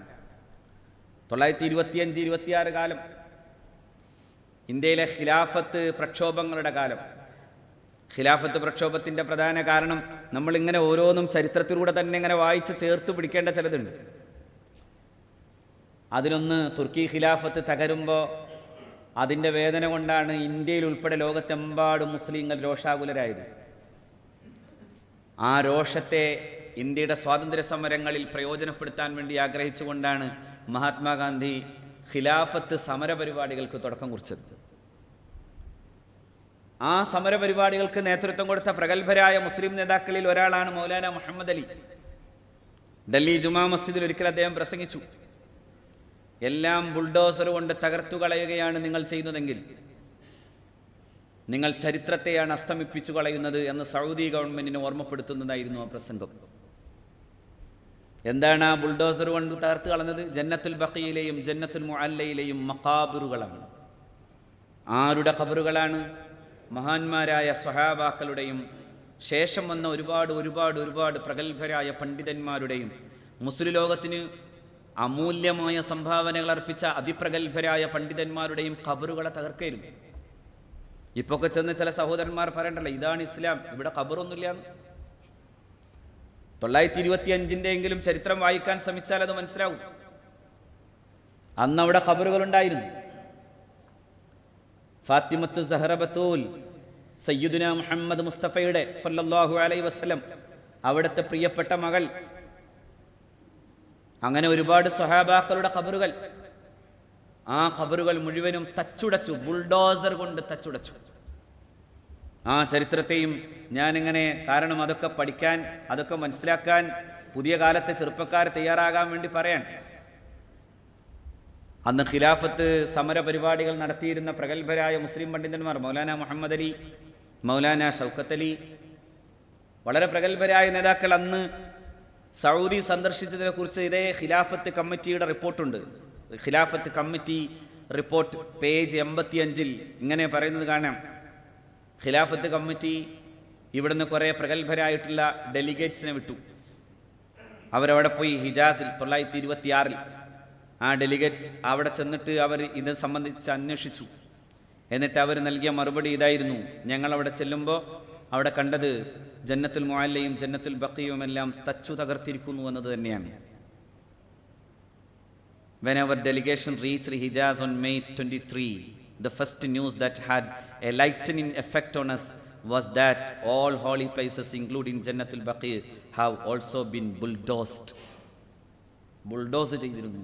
1925-26 കാലം, ഇന്ത്യയിലെ ഖിലാഫത്ത് പ്രക്ഷോഭങ്ങളുടെ കാലം. ഖിലാഫത്ത് പ്രക്ഷോഭത്തിൻ്റെ പ്രധാന കാരണം നമ്മളിങ്ങനെ ഓരോന്നും ചരിത്രത്തിലൂടെ തന്നെ ഇങ്ങനെ വായിച്ച് ചേർത്ത് പിടിക്കേണ്ട ചിലതുണ്ട്. അതിലൊന്ന്, തുർക്കി ഖിലാഫത്ത് തകരുമ്പോൾ അതിൻ്റെ വേദന കൊണ്ടാണ് ഇന്ത്യയിൽ ഉൾപ്പെടെ ലോകത്തെമ്പാടും മുസ്ലിങ്ങൾ രോഷാകുലരായത്. ആ രോഷത്തെ ഇന്ത്യയുടെ സ്വാതന്ത്ര്യ സമരങ്ങളിൽ പ്രയോജനപ്പെടുത്താൻ വേണ്ടി ആഗ്രഹിച്ചുകൊണ്ടാണ് മഹാത്മാഗാന്ധി ഖിലാഫത്ത് സമരപരിപാടികൾക്ക് തുടക്കം കുറിച്ചത്. ആ സമരപരിപാടികൾക്ക് നേതൃത്വം കൊടുത്ത പ്രഗത്ഭരായ മുസ്ലിം നേതാക്കളിൽ ഒരാളാണ് മൗലാന മുഹമ്മദ് അലി. ഡൽഹി ജുമാ മസ്ജിദിൽ ഒരിക്കൽ അദ്ദേഹം പ്രസംഗിച്ചു, എല്ലാം ബുൾഡോസർ കൊണ്ട് തകർത്തു കളയുകയാണ് നിങ്ങൾ ചെയ്യുന്നതെങ്കിൽ നിങ്ങൾ ചരിത്രത്തെയാണ് അസ്തമിപ്പിച്ചു കളയുന്നത് എന്ന് സൗദി ഗവൺമെന്റിനെ ഓർമ്മപ്പെടുത്തുന്നതായിരുന്നു ആ പ്രസംഗം. എന്താണ് ആ ബുൾഡോസർ കൊണ്ട് തകർത്ത് കളഞ്ഞത്? ജന്നത്തുൽ ബഖിയിലെയും ജന്നത്തുൽ മുഅല്ലയിലെയും മഖാബിറുകളാണ്. ആരുടെ ഖബറുകളാണ്? മഹാന്മാരായ സ്വഹാബാക്കളുടെയും ശേഷം വന്ന ഒരുപാട് പ്രഗത്ഭരായ പണ്ഡിതന്മാരുടെയും മുസ്ലിം ലോകത്തിന് അമൂല്യമായ സംഭാവനകൾ അർപ്പിച്ച അതിപ്രഗത്ഭരായ പണ്ഡിതന്മാരുടെയും ഖബറുകളെ തകർക്കരുത്. ഇപ്പൊക്കെ ചെന്ന് ചില സഹോദരന്മാർ പറയണ്ടല്ലോ, ഇതാണ് ഇസ്ലാം, ഇവിടെ ഖബറൊന്നുമില്ല. 925 ചരിത്രം വായിക്കാൻ ശ്രമിച്ചാൽ അത് മനസ്സിലാവും. അന്ന് അവിടെ ഖബറുകളുണ്ടായിരുന്നു. ഫാത്തിമത്തു സഹറ ബത്തൂൽ, സയ്യിദുന മുഹമ്മദ് മുസ്തഫയുടെ സല്ലല്ലാഹു അലൈഹി വസല്ലം അവിടുത്തെ പ്രിയപ്പെട്ട മകൾ, അങ്ങനെ ഒരുപാട് സ്വഹാബാക്കളുടെ ഖബറുകൾ. ആ ഖബറുകൾ മുഴുവനും തച്ചുടച്ചു, ബുൾഡോസർ കൊണ്ട് തച്ചുടച്ചു. ആ ചരിത്രത്തെയും ഞാനിങ്ങനെ, കാരണം അതൊക്കെ പഠിക്കാൻ, അതൊക്കെ മനസ്സിലാക്കാൻ പുതിയ കാലത്തെ ചെറുപ്പക്കാർ തയ്യാറാകാൻ വേണ്ടി പറയാൻ. അന്ന് ഖിലാഫത്ത് സമര പരിപാടികൾ നടത്തിയിരുന്ന പ്രഗത്ഭരായ മുസ്ലിം പണ്ഡിതന്മാർ, മൗലാന മുഹമ്മദ് അലി, മൗലാന ഷൗക്കത്ത് അലി, വളരെ പ്രഗത്ഭരായ നേതാക്കൾ അന്ന് സൗദി സന്ദർശിച്ചതിനെ കുറിച്ച് ഇതേ ഖിലാഫത്ത് കമ്മിറ്റിയുടെ റിപ്പോർട്ടുണ്ട്. ഖിലാഫത്ത് കമ്മിറ്റി റിപ്പോർട്ട് പേജ് 85 ഇങ്ങനെ പറയുന്നത് കാണാം. ഖിലാഫത്ത് കമ്മിറ്റി ഇവിടുന്ന് കുറേ പ്രഗത്ഭരായിട്ടുള്ള ഡെലിഗേറ്റ്സിനെ വിട്ടു. അവരവിടെ പോയി ഹിജാസിൽ 1926 ആ ഡെലിഗേറ്റ്സ് അവിടെ ചെന്നിട്ട് അവർ ഇത് സംബന്ധിച്ച് അന്വേഷിച്ചു. എന്നിട്ട് അവർ നൽകിയ മറുപടി ഇതായിരുന്നു: ഞങ്ങളവിടെ ചെല്ലുമ്പോൾ അവിടെ കണ്ടത് ജന്നത്തുൽ മുഅല്ലയും ജന്നത്തുൽ ബഖിയും എല്ലാം തച്ചു തകർത്തിരിക്കുന്നു എന്നത് തന്നെയാണ്. When our delegation reached Hijaz on May 23, the first news that had a lightening effect on us was that all holy places, including Jannatul Baqi, have also been bulldozed. Bulldoze ചെയ്തിരുന്നു,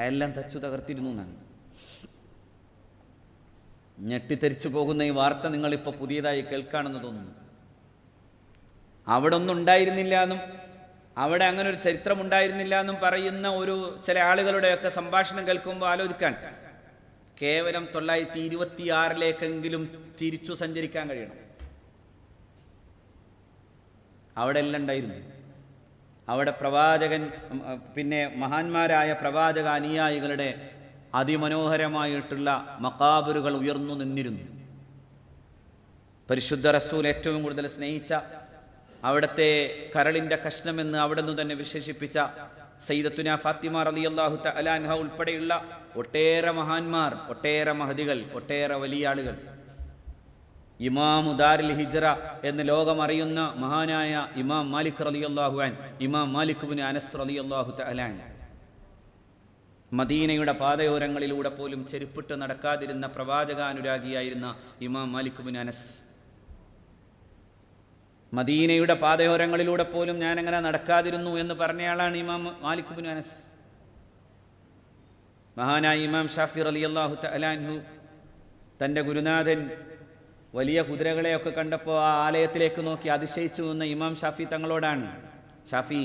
എല്ലാം തച്ചു തകർത്തിരുന്നു എന്നാണ്. ഞെട്ടിത്തെരിച്ചു പോകുന്ന ഈ വാർത്ത നിങ്ങളിപ്പോൾ പുതിയതായി കേൾക്കാണെന്ന് തോന്നുന്നു. അവിടെ ഒന്നും ഉണ്ടായിരുന്നില്ല എന്നും അവിടെ അങ്ങനെ ഒരു ചരിത്രം ഉണ്ടായിരുന്നില്ല എന്നും പറയുന്ന ചില ആളുകളുടെയൊക്കെ സംഭാഷണം കേൾക്കുമ്പോൾ ആലോചിക്കാൻ, കേവലം 926 തിരിച്ചു സഞ്ചരിക്കാൻ കഴിയണം. അവിടെ എല്ലാം ഉണ്ടായിരുന്നു. അവിടെ പ്രവാചകൻ, പിന്നെ മഹാന്മാരായ പ്രവാചക അനുയായികളുടെ അതിമനോഹരമായിട്ടുള്ള മഖാബറുകൾ ഉയർന്നു നിന്നിരുന്നു. പരിശുദ്ധ റസൂൽ ഏറ്റവും കൂടുതൽ സ്നേഹിച്ച, അവിടുത്തെ കരളിൻ്റെ കഷ്ണമെന്ന് അവിടെ നിന്ന് തന്നെ വിശേഷിപ്പിച്ച സയ്യിദത്തുന ഫാത്തിമ റളിയല്ലാഹു തആല അൻഹ ഉൾപ്പെടെയുള്ള ഒട്ടേറെ മഹാന്മാർ, ഒട്ടേറെ മഹദികൾ, ഒട്ടേറെ വലിയ ആളുകൾ ഇമാമു ദാരിൽ ഹിജ്റ എന്ന് ലോകമറിയുന്ന മഹാനായ ഇമാം മാലിക് റളിയല്ലാഹു അൻഹു, ഇമാം മാലിക് ഇബ്നു അനസ് റളിയല്ലാഹു തആല അൻഹു, മദീനയുടെ പാതയോരങ്ങളിലൂടെ പോലും ചെരുപ്പിട്ട് നടക്കാതിരുന്ന പ്രവാചകാനുരാഗിയായിരുന്ന ഇമാം മാലിക് ഇബ്നു അനസ്. മദീനയുടെ പാതയോരങ്ങളിലൂടെ പോലും ഞാനങ്ങനെ നടക്കാതിരുന്നു എന്ന് പറഞ്ഞയാളാണ് ഇമാം മാലിക് ഇബ്നു അനസ്. മഹാനായ ഇമാം ഷാഫി റളിയല്ലാഹു തആല അൻഹു തൻ്റെ ഗുരുനാഥൻ വലിയ കുതിരകളെയൊക്കെ കണ്ടപ്പോൾ ആ ആലയത്തിലേക്ക് നോക്കി അതിശയിച്ചു എന്ന ഇമാം ഷാഫി തങ്ങളോടാണ്, ഷാഫി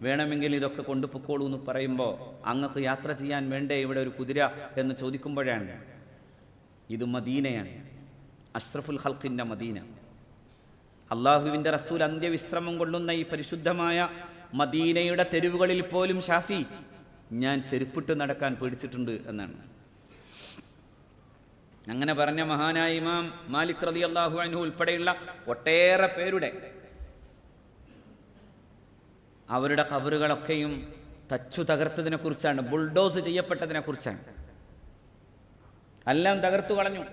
വേണമെങ്കിൽ ഇതൊക്കെ കൊണ്ടുപോയിക്കോളൂ എന്ന് പറയുമ്പോൾ അങ്ങക്ക് യാത്ര ചെയ്യാൻ വേണ്ടേ ഇവിടെ ഒരു കുതിര എന്ന് ചോദിക്കുമ്പോഴാണ്, ഇത് മദീനയാണ്, അഷ്റഫുൽ ഖൽഖിൻ്റെ മദീന, അള്ളാഹുവിൻ്റെ റസൂൽ അന്ത്യവിശ്രമം കൊള്ളുന്ന ഈ പരിശുദ്ധമായ മദീനയുടെ തെരുവുകളിൽ പോലും ഷാഫി ഞാൻ ചെരുപ്പിട്ട് നടക്കാൻ പേടിച്ചിട്ടുണ്ട് എന്നാണ്. അങ്ങനെ പറഞ്ഞ മഹാനായ ഇമാം മാലിക് റളിയല്ലാഹു അൻഹു ഉൾപ്പെടെയുള്ള ഒട്ടേറെ പേരുടെ അവരുടെ ഖബറുകളൊക്കെയും തച്ചു തകർത്തതിനെ കുറിച്ചാണ്, ബുൾഡോസ് ചെയ്യപ്പെട്ടതിനെ കുറിച്ചാണ്. എല്ലാം തകർത്തു കളഞ്ഞു.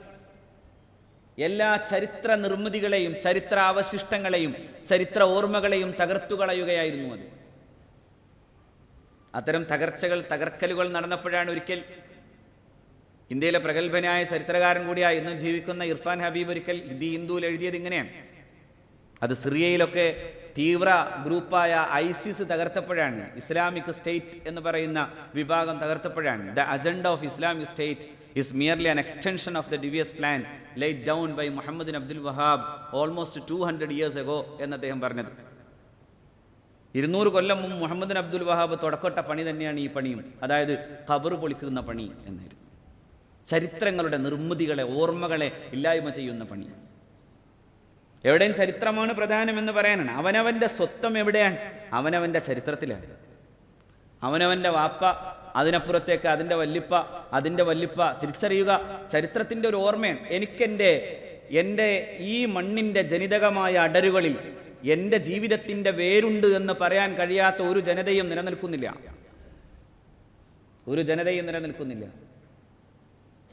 എല്ലാ ചരിത്ര നിർമ്മിതികളെയും ചരിത്ര അവശിഷ്ടങ്ങളെയും ചരിത്ര ഓർമ്മകളെയും തകർത്തു കളയുകയായിരുന്നു അത്. അത്തരം തകർക്കലുകൾ നടന്നപ്പോഴാണ് ഒരിക്കൽ ഇന്ത്യയിലെ പ്രഗത്ഭനായ ചരിത്രകാരൻ കൂടിയായി ഇന്നും ജീവിക്കുന്ന ഇർഫാൻ ഹബീബ് ഒരിക്കൽ ദി ഹിന്ദുവിൽ എഴുതിയത് ഇങ്ങനെയാണ്. അത് സിറിയയിലൊക്കെ തീവ്ര ഗ്രൂപ്പായ ഐസിസ് തകർത്തപ്പോഴാണ്, ഇസ്ലാമിക് സ്റ്റേറ്റ് എന്ന് പറയുന്ന വിഭാഗം തകർത്തപ്പോഴാണ്, the agenda of Islamic State is merely an extension of the devious plan laid down by Muhammad ibn Abdul Wahhab almost 200 years ago എന്ന് അദ്ദേഹം പറഞ്ഞത്. 200 കൊല്ലം മുമ്പ് മുഹമ്മദ് അബ്ദുൽ വഹാബ് തുടക്കട്ട പണി തന്നെയാണ് ഈ പണിയും, അതായത് ഖബർ പൊളിക്കുന്ന പണി എന്നായിരുന്നു. ചരിത്രങ്ങളുടെ നിർമ്മിതികളെ ഓർമ്മകളെ ഇല്ലായ്മ ചെയ്യുന്ന പണി. എവിടെയും ചരിത്രമാണ് പ്രധാനമെന്ന് പറയാനാണ്. അവനവൻ്റെ സ്വത്വം എവിടെയാണ്? അവനവൻ്റെ ചരിത്രത്തിലാണ്. അവനവൻ്റെ വാപ്പ, അതിനപ്പുറത്തേക്ക് അതിൻ്റെ വല്ലിപ്പ തിരിച്ചറിയുക ചരിത്രത്തിൻ്റെ ഒരു ഓർമ്മയാണ്. എൻ്റെ ഈ മണ്ണിൻ്റെ ജനിതകമായ അടരുകളിൽ എൻ്റെ ജീവിതത്തിൻ്റെ വേരുണ്ട് എന്ന് പറയാൻ കഴിയാത്ത ഒരു ജനതയും നിലനിൽക്കുന്നില്ല.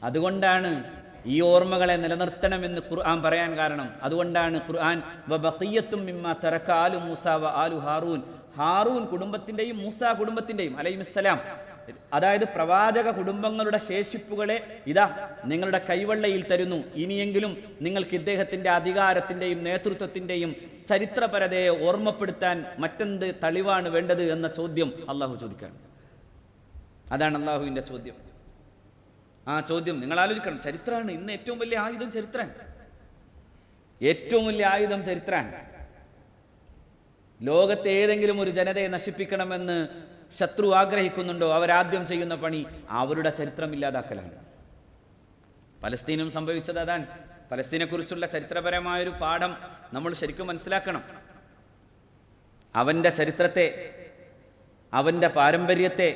അതുകൊണ്ടാണ് ഈ ഓർമ്മകളെ നിലനിർത്തണമെന്ന് ഖുർആൻ പറയാൻ കാരണം. അതുകൊണ്ടാണ് ഖുർആൻ വബഖിയ്യത്തും മിമ്മാ തറക ആലു മൂസ വ ആലു ഹാറൂൻ കുടുംബത്തിൻ്റെയും മൂസ കുടുംബത്തിൻ്റെയും അലൈഹിസ്സലാം, അതായത് പ്രവാചക കുടുംബങ്ങളുടെ ശേഷിപ്പുകളെ ഇതാ നിങ്ങളുടെ കൈവെള്ളയിൽ തരുന്നു, ഇനിയെങ്കിലും നിങ്ങൾക്ക് ഇദ്ദേഹത്തിൻ്റെ അധികാരത്തിൻ്റെയും നേതൃത്വത്തിൻ്റെയും ചരിത്രപരതയെ ഓർമ്മപ്പെടുത്താൻ മറ്റെന്ത് തെളിവാണ് വേണ്ടത് എന്ന ചോദ്യം അള്ളാഹു ചോദിക്കുകയാണ്. അതാണ് അള്ളാഹുവിൻ്റെ ചോദ്യം. ആ ചോദ്യം നിങ്ങൾ ആലോചിക്കണം. ചരിത്രമാണ് ഇന്ന് ഏറ്റവും വലിയ ആയുധം. ഏറ്റവും വലിയ ആയുധം ചരിത്രമാണ്. ലോകത്തെ ഏതെങ്കിലും ഒരു ജനതയെ നശിപ്പിക്കണമെന്ന് ശത്രു ആഗ്രഹിക്കുന്നുണ്ടോ, അവരാദ്യം ചെയ്യുന്ന പണി അവരുടെ ചരിത്രം ഇല്ലാതാക്കലാണ്. പലസ്തീനും സംഭവിച്ചത് അതാണ്. പലസ്തീനെ കുറിച്ചുള്ള ചരിത്രപരമായൊരു പാഠം നമ്മൾ ശരിക്കും മനസ്സിലാക്കണം. അവൻ്റെ ചരിത്രത്തെ, അവൻ്റെ പാരമ്പര്യത്തെ,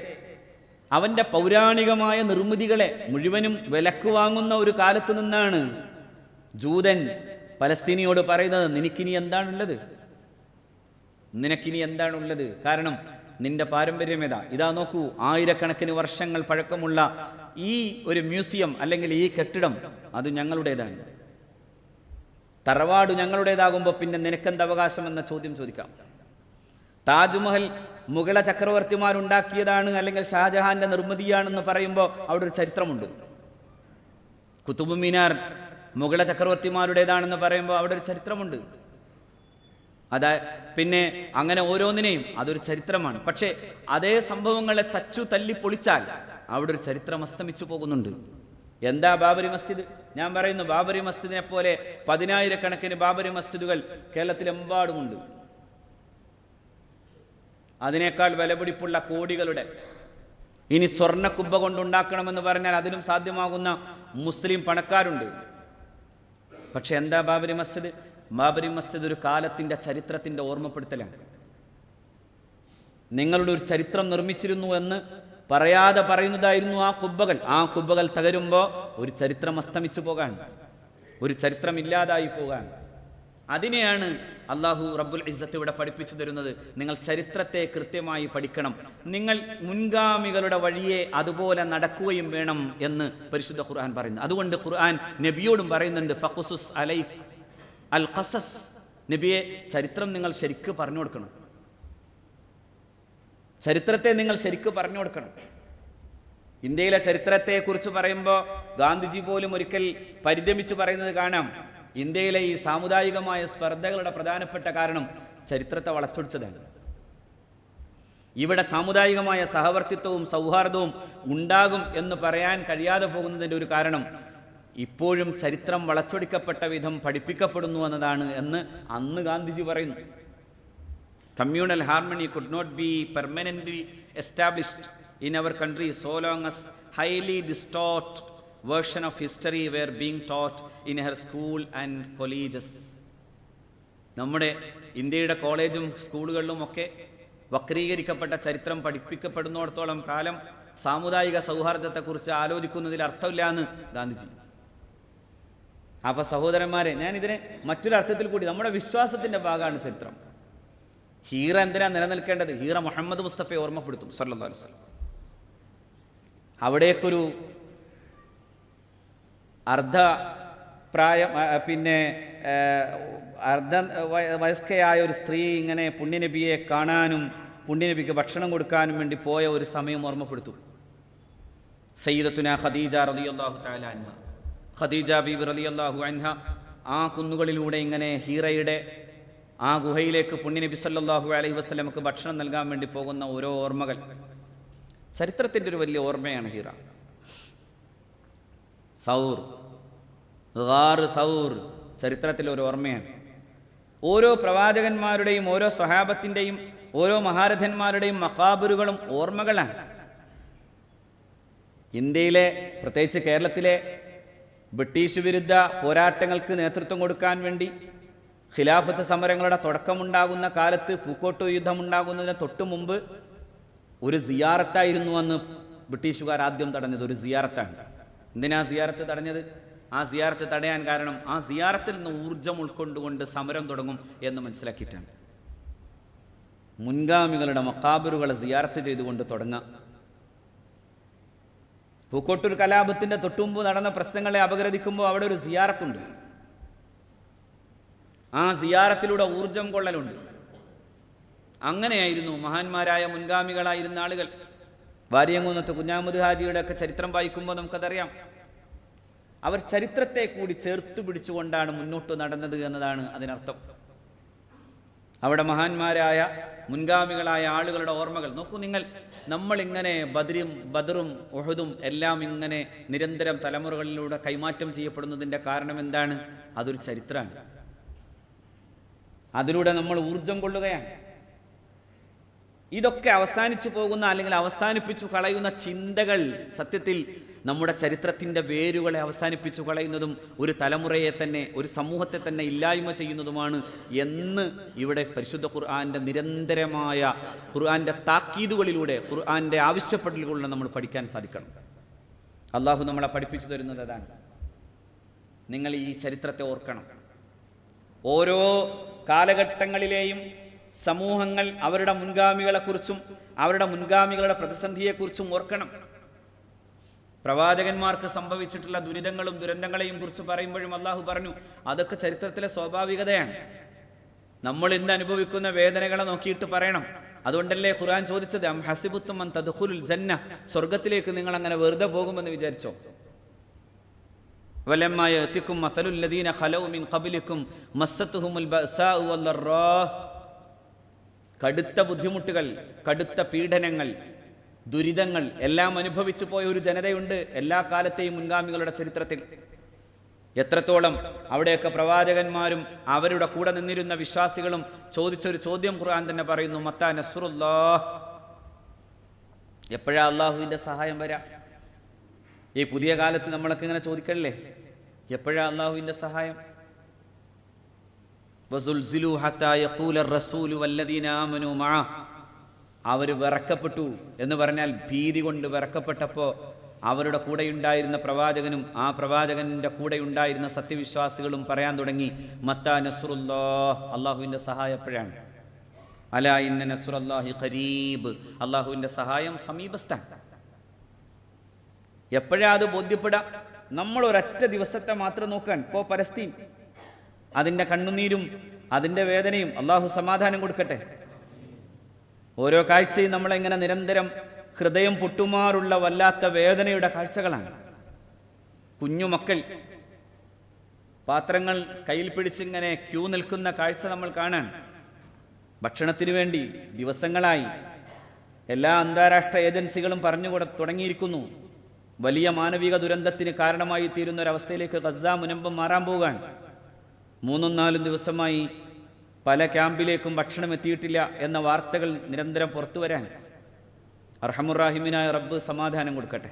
അവൻ്റെ പൗരാണികമായ നിർമ്മിതികളെ മുഴുവനും വിലക്ക് വാങ്ങുന്ന ഒരു കാലത്ത് നിന്നാണ് ജൂതൻ പലസ്തീനിയോട് പറയുന്നത്, നിനക്കിനി എന്താണുള്ളത്? കാരണം നിന്റെ പാരമ്പര്യം ഇതാ നോക്കൂ, ആയിരക്കണക്കിന് വർഷങ്ങൾ പഴക്കമുള്ള ഈ ഒരു മ്യൂസിയം അല്ലെങ്കിൽ ഈ കെട്ടിടം അത് ഞങ്ങളുടേതാണ്. തറവാട് ഞങ്ങളുടേതാകുമ്പോൾ പിന്നെ നിനക്കെന്ത് അവകാശം എന്ന ചോദ്യം ചോദിക്കാം. താജ്മഹൽ മുഗള ചക്രവർത്തിമാരുണ്ടാക്കിയതാണ് അല്ലെങ്കിൽ ഷാജഹാന്റെ നിർമ്മിതിയാണെന്ന് പറയുമ്പോൾ അവിടെ ഒരു ചരിത്രമുണ്ട്. കുതുബ് മിനാർ മുഗള ചക്രവർത്തിമാരുടേതാണെന്ന് പറയുമ്പോൾ അവിടെ ഒരു ചരിത്രമുണ്ട്. പിന്നെ അങ്ങനെ ഓരോന്നിനെയും അതൊരു ചരിത്രമാണ്. പക്ഷേ അതേ സംഭവങ്ങളെ തച്ചു തല്ലി പൊളിച്ചാൽ അവിടെ ഒരു ചരിത്രം അസ്തമിച്ചു പോകുന്നുണ്ട്. എന്താ ബാബരി മസ്ജിദ്? ഞാൻ പറയുന്നു, ബാബരി മസ്ജിദിനെ പോലെ 10,000-കണക്കിന് ബാബരി മസ്ജിദുകൾ കേരളത്തിലെമ്പാടുമുണ്ട്. അതിനേക്കാൾ വിലപിടിപ്പുള്ള കോടികളുടെ, ഇനി സ്വർണ്ണ കുബ്ബ കൊണ്ടുണ്ടാക്കണമെന്ന് പറഞ്ഞാൽ അതിനും സാധ്യമാകുന്ന മുസ്ലിം പണക്കാരുണ്ട്. പക്ഷെ എന്താ ബാബരി മസ്ജിദ്? ബാബരി മസ്ജിദ് ഒരു കാലത്തിൻ്റെ ചരിത്രത്തിൻ്റെ ഓർമ്മപ്പെടുത്തലാണ്. നിങ്ങളുടെ ഒരു ചരിത്രം നിർമ്മിച്ചിരുന്നു എന്ന് പറയാതെ പറയുന്നതായിരുന്നു ആ കുബ്ബകൾ തകരുമ്പോൾ ഒരു ചരിത്രം അസ്തമിച്ചു പോകാൻ, ഒരു ചരിത്രം ഇല്ലാതായി പോകാൻ. അതിനെയാണ് അള്ളാഹു റബ്ബുൽ ഇസ്സത്ത് ഇവിടെ പഠിപ്പിച്ചു തരുന്നത്. നിങ്ങൾ ചരിത്രത്തെ കൃത്യമായി പഠിക്കണം, നിങ്ങൾ മുൻഗാമികളുടെ വഴിയെ അതുപോലെ നടക്കുകയും വേണം എന്ന് പരിശുദ്ധ ഖുർആൻ പറയുന്നു. അതുകൊണ്ട് ഖുർആൻ നബിയോടും പറയുന്നുണ്ട്, ഫഖുസുസ് അലൈക് അൽ ഖസസ്, നബിയെ ചരിത്രം നിങ്ങൾ ശരിക്ക് പറഞ്ഞു കൊടുക്കണം, ചരിത്രത്തെ നിങ്ങൾ ശരിക്ക് പറഞ്ഞു കൊടുക്കണം. ഇന്ത്യയിലെ ചരിത്രത്തെക്കുറിച്ച് പറയുമ്പോൾ ഗാന്ധിജി പോലും ഒരിക്കൽ പരിതമിച്ച് പറയുന്നത് കാണാം, ഇന്ത്യയിലെ ഈ സാമുദായികമായ സ്പർദ്ധകളുടെ പ്രധാനപ്പെട്ട കാരണം ചരിത്രത്തെ വളച്ചൊടിച്ചതാണ്. ഇവിടെ സാമുദായികമായ സഹവർത്തിത്വവും സൗഹാർദ്ദവും ഉണ്ടാകും എന്ന് പറയാൻ കഴിയാതെ പോകുന്നതിൻ്റെ ഒരു കാരണം ഇപ്പോഴും ചരിത്രം വളച്ചൊടിക്കപ്പെട്ട വിധം പഠിപ്പിക്കപ്പെടുന്നു എന്നതാണ് എന്ന് അന്ന് ഗാന്ധിജി പറയുന്നു. Communal harmony could not be permanently established in our country so long as highly distorted version of history were being taught in her school and colleges. നമ്മുടെ ഇന്ത്യയുടെ കോളേജും സ്കൂളുകളിലുമൊക്കെ വക്രീകരിക്കപ്പെട്ട ചരിത്രം പഠിപ്പിക്കപ്പെടുന്നിടത്തോളം കാലം സാമുദായിക സൗഹാർദ്ദത്തെക്കുറിച്ച് ആലോചിക്കുന്നതിൽ അർത്ഥമില്ല എന്ന് ഗാന്ധിജി. അപ്പോൾ സഹോദരന്മാരെ, ഞാനിതിനെ മറ്റൊരർത്ഥത്തിൽ കൂടി, നമ്മുടെ വിശ്വാസത്തിൻ്റെ ഭാഗമാണ് ചരിത്രം. ഹീറ എന്തിനാണ് നിലനിൽക്കേണ്ടത്? ഹീറ മുഹമ്മദ് മുസ്തഫയെ ഓർമ്മപ്പെടുത്തും സല്ലല്ലാഹു അലൈഹി വസല്ലം. അവിടേക്കൊരു അർദ്ധ വയസ്കയായ ഒരു സ്ത്രീ ഇങ്ങനെ പുണ്യനബിയെ കാണാനും പുണ്യനബിക്ക് ഭക്ഷണം കൊടുക്കാനും വേണ്ടി പോയ ഒരു സമയം ഓർമ്മപ്പെടുത്തും. സയ്യിദത്തുന ഖദീജ റളിയല്ലാഹു തആല അൻഹ, ഖദീജ ബീബി റളിയല്ലാഹു അൻഹ ആ കുന്നുകളിലൂടെ ഇങ്ങനെ ഹീറയുടെ ആ ഗുഹയിലേക്ക് പുണ്യനബി സല്ലല്ലാഹു അലൈഹി വസല്ലമക്ക് ഭക്ഷണം നൽകാൻ വേണ്ടി പോകുന്ന ഓരോ ഓർമ്മകൾ ചരിത്രത്തിൻ്റെ ഒരു വലിയ ഓർമ്മയാണ് ഹീറ. സൗർ ചരിത്രത്തിലെ ഒരു ഓർമ്മയാണ്. ഓരോ പ്രവാചകന്മാരുടെയും ഓരോ സ്വഹാബത്തിൻ്റെയും ഓരോ മഹാരഥന്മാരുടെയും മഖാബിറുകളും ഓർമ്മകളാണ്. ഇന്ത്യയിലെ, പ്രത്യേകിച്ച് കേരളത്തിലെ ബ്രിട്ടീഷ് വിരുദ്ധ പോരാട്ടങ്ങൾക്ക് നേതൃത്വം കൊടുക്കാൻ വേണ്ടി ഖിലാഫത്ത് സമരങ്ങളുടെ തുടക്കമുണ്ടാകുന്ന കാലത്ത്, പൂക്കോട്ടൂർ യുദ്ധമുണ്ടാകുന്നതിന് തൊട്ടു മുമ്പ് ഒരു സിയാറത്തായിരുന്നു അന്ന് ബ്രിട്ടീഷുകാർ ആദ്യം തടഞ്ഞത്. ഒരു സിയാറത്താണ്. എന്തിനാ സിയാറത്ത് തടഞ്ഞത്? ആ സിയാറത്ത് തടയാൻ കാരണം ആ സിയാറത്തിൽ നിന്ന് ഊർജം ഉൾക്കൊണ്ടുകൊണ്ട് സമരം തുടങ്ങും എന്ന് മനസ്സിലാക്കിയിട്ടാണ്. മുൻഗാമികളുടെ മഖാബിറുകളെ സിയാറത്ത് ചെയ്തുകൊണ്ട് തുടങ്ങാം. പൂക്കോട്ടൂർ കലാപത്തിൻ്റെ തൊട്ടുമുമ്പ് നടന്ന പ്രശ്നങ്ങളെ അപഗ്രഥിക്കുമ്പോൾ അവിടെ ഒരു സിയാറത്തുണ്ട്. ആ സിയാറത്തിലൂടെ ഊർജം കൊള്ളലുണ്ട്. അങ്ങനെയായിരുന്നു മഹാന്മാരായ മുൻഗാമികളായിരുന്ന ആളുകൾ. വാര്യംകുന്നത്ത് കുഞ്ഞാമുദ് ഹാജിയുടെ ഒക്കെ ചരിത്രം വായിക്കുമ്പോൾ നമുക്കതറിയാം. അവർ ചരിത്രത്തെ കൂടി ചേർത്ത് പിടിച്ചുകൊണ്ടാണ് മുന്നോട്ട് നടന്നത് എന്നതാണ് അതിനർത്ഥം. അവിടെ മഹാന്മാരായ മുൻഗാമികളായ ആളുകളുടെ ഓർമ്മകൾ നോക്കൂ നിങ്ങൾ. നമ്മളിങ്ങനെ ബദറും ഉഹുദും എല്ലാം ഇങ്ങനെ നിരന്തരം തലമുറകളിലൂടെ കൈമാറ്റം ചെയ്യപ്പെടുന്നതിൻ്റെ കാരണം എന്താണ്? അതൊരു ചരിത്രമാണ്. അതിലൂടെ നമ്മൾ ഊർജം കൊള്ളുകയാണ്. ഇതൊക്കെ അവസാനിച്ചു പോകുന്ന, അല്ലെങ്കിൽ അവസാനിപ്പിച്ചു കളയുന്ന ചിന്തകൾ സത്യത്തിൽ നമ്മുടെ ചരിത്രത്തിൻ്റെ വേരുകളെ അവസാനിപ്പിച്ചു കളയുന്നതും ഒരു തലമുറയെ തന്നെ, ഒരു സമൂഹത്തെ തന്നെ ഇല്ലായ്മ ചെയ്യുന്നതുമാണ് എന്ന് ഇവിടെ പരിശുദ്ധ ഖുർആൻ്റെ നിരന്തരമായ ഖുർആൻ്റെ താക്കീതുകളിലൂടെ, ഖുർആൻ്റെ ആവശ്യപ്പെടലുകളിലൂടെ നമ്മൾ പഠിക്കാൻ സാധിക്കണം. അള്ളാഹു നമ്മളെ പഠിപ്പിച്ചു തരുന്നത് അതാണ്. നിങ്ങൾ ഈ ചരിത്രത്തെ ഓർക്കണം. ഓരോ കാലഘട്ടങ്ങളിലെയും സമൂഹങ്ങൾ അവരുടെ മുൻഗാമികളെക്കുറിച്ചും അവരുടെ മുൻഗാമികളുടെ പ്രതിസന്ധിയെക്കുറിച്ചും ഓർക്കണം. പ്രവാചകന്മാർക്ക് സംഭവിച്ചിട്ടുള്ള ദുരിതങ്ങളും ദുരന്തങ്ങളെയും കുറിച്ച് പറയുമ്പോഴും അള്ളാഹു പറഞ്ഞു അതൊക്കെ ചരിത്രത്തിലെ സ്വാഭാവികതയാണ്. നമ്മൾ ഇന്ന് അനുഭവിക്കുന്ന വേദനകളെ നോക്കിയിട്ട് പറയണം. അതുകൊണ്ടല്ലേ ഖുർആൻ ചോദിച്ചത്, അം ഹസിബുത്തും അൻ തദ്ഖുലുൽ ജന്ന, സ്വർഗ്ഗത്തിലേക്ക് നിങ്ങൾ അങ്ങനെ വെറുതെ പോകുമെന്ന് വിചാരിച്ചോ? വലമ്മാ യഅതികും മസലുൽ ലദീന ഖലൗ മിൻ ഖബ്ലികും മസ്സത്തുഹുമുൽ ബഅസാഉ വല്ലറാഹ്, കടുത്ത ബുദ്ധിമുട്ടുകൾ, കടുത്ത പീഡനങ്ങൾ, ദുരിതങ്ങൾ എല്ലാം അനുഭവിച്ചു പോയ ഒരു ജനതയുണ്ട് എല്ലാ കാലത്തെയും മുൻഗാമികളുടെ ചരിത്രത്തിൽ. എത്രത്തോളം അവിടെയൊക്കെ പ്രവാചകന്മാരും അവരുടെ കൂടെ നിന്നിരുന്ന വിശ്വാസികളും ചോദിച്ചൊരു ചോദ്യം ഖുർആൻ തന്നെ പറയുന്നു, മത്താ നസ്റുല്ലാഹ്, എപ്പോഴാ അള്ളാഹുവിൻ്റെ സഹായം വരാ? ഈ പുതിയ കാലത്ത് നമ്മളൊക്കെ ഇങ്ങനെ ചോദിക്കല്ലേ, എപ്പോഴാ അള്ളാഹുവിൻ്റെ സഹായം? വസുൽസിലു ഹത്താ യഖൂല റസൂലു വല്ലദീന ആമനൂ മഅ, അവർ വിറക്കപ്പെട്ടു എന്ന് പറഞ്ഞാൽ ഭീതി കൊണ്ട് വിറക്കപ്പെട്ടപ്പോൾ അവരുടെ കൂടെയുണ്ടായിരുന്ന പ്രവാചകനും ആ പ്രവാചകൻ്റെ കൂടെയുണ്ടായിരുന്ന സത്യവിശ്വാസികളും പറയാൻ തുടങ്ങി, മത്താ നസ്റുല്ലാഹ്, അള്ളാഹുവിൻ്റെ സഹായം എപ്പോഴാണ്? അലാ ഇന്ന നസ്റുല്ലാഹി ഖരീബ്, അള്ളാഹുവിൻ്റെ സഹായം സമീപസ്ഥാണ്. എപ്പോഴാ അത് ബോധ്യപ്പെടാം? നമ്മൾ ഒരൊറ്റ ദിവസത്തെ മാത്രം നോക്കാൻ. ഇപ്പോൾ പലസ്തീൻ അതിൻ്റെ കണ്ണുനീരും അതിൻ്റെ വേദനയും അള്ളാഹു സമാധാനം കൊടുക്കട്ടെ. ഓരോ കാഴ്ചയും നമ്മളെങ്ങനെ നിരന്തരം ഹൃദയം പൊട്ടുമാറുള്ള വല്ലാത്ത വേദനയുടെ കാഴ്ചകളാണ്. കുഞ്ഞുമക്കൾ പാത്രങ്ങൾ കയ്യിൽ പിടിച്ചിങ്ങനെ ക്യൂ നിൽക്കുന്ന കാഴ്ച നമ്മൾ കാണാൻ. ഭക്ഷണത്തിനു വേണ്ടി ദിവസങ്ങളായി എല്ലാ അന്താരാഷ്ട്ര ഏജൻസികളും പറഞ്ഞു തുടങ്ങിയിരിക്കുന്നു. വലിയ മാനവിക ദുരന്തത്തിന് കാരണമായി തീരുന്ന ഒരവസ്ഥയിലേക്ക് ഗസ മുനമ്പം മാറാൻ പോവുകയാണ്. 3-4 ദിവസമായി പല ക്യാമ്പിലേക്കും ഭക്ഷണം എത്തിയിട്ടില്ല എന്ന വാർത്തകൾ നിരന്തരം പുറത്തു വരാൻ. അർഹമുറാഹിമിനായ റബ്ബ് സമാധാനം കൊടുക്കട്ടെ.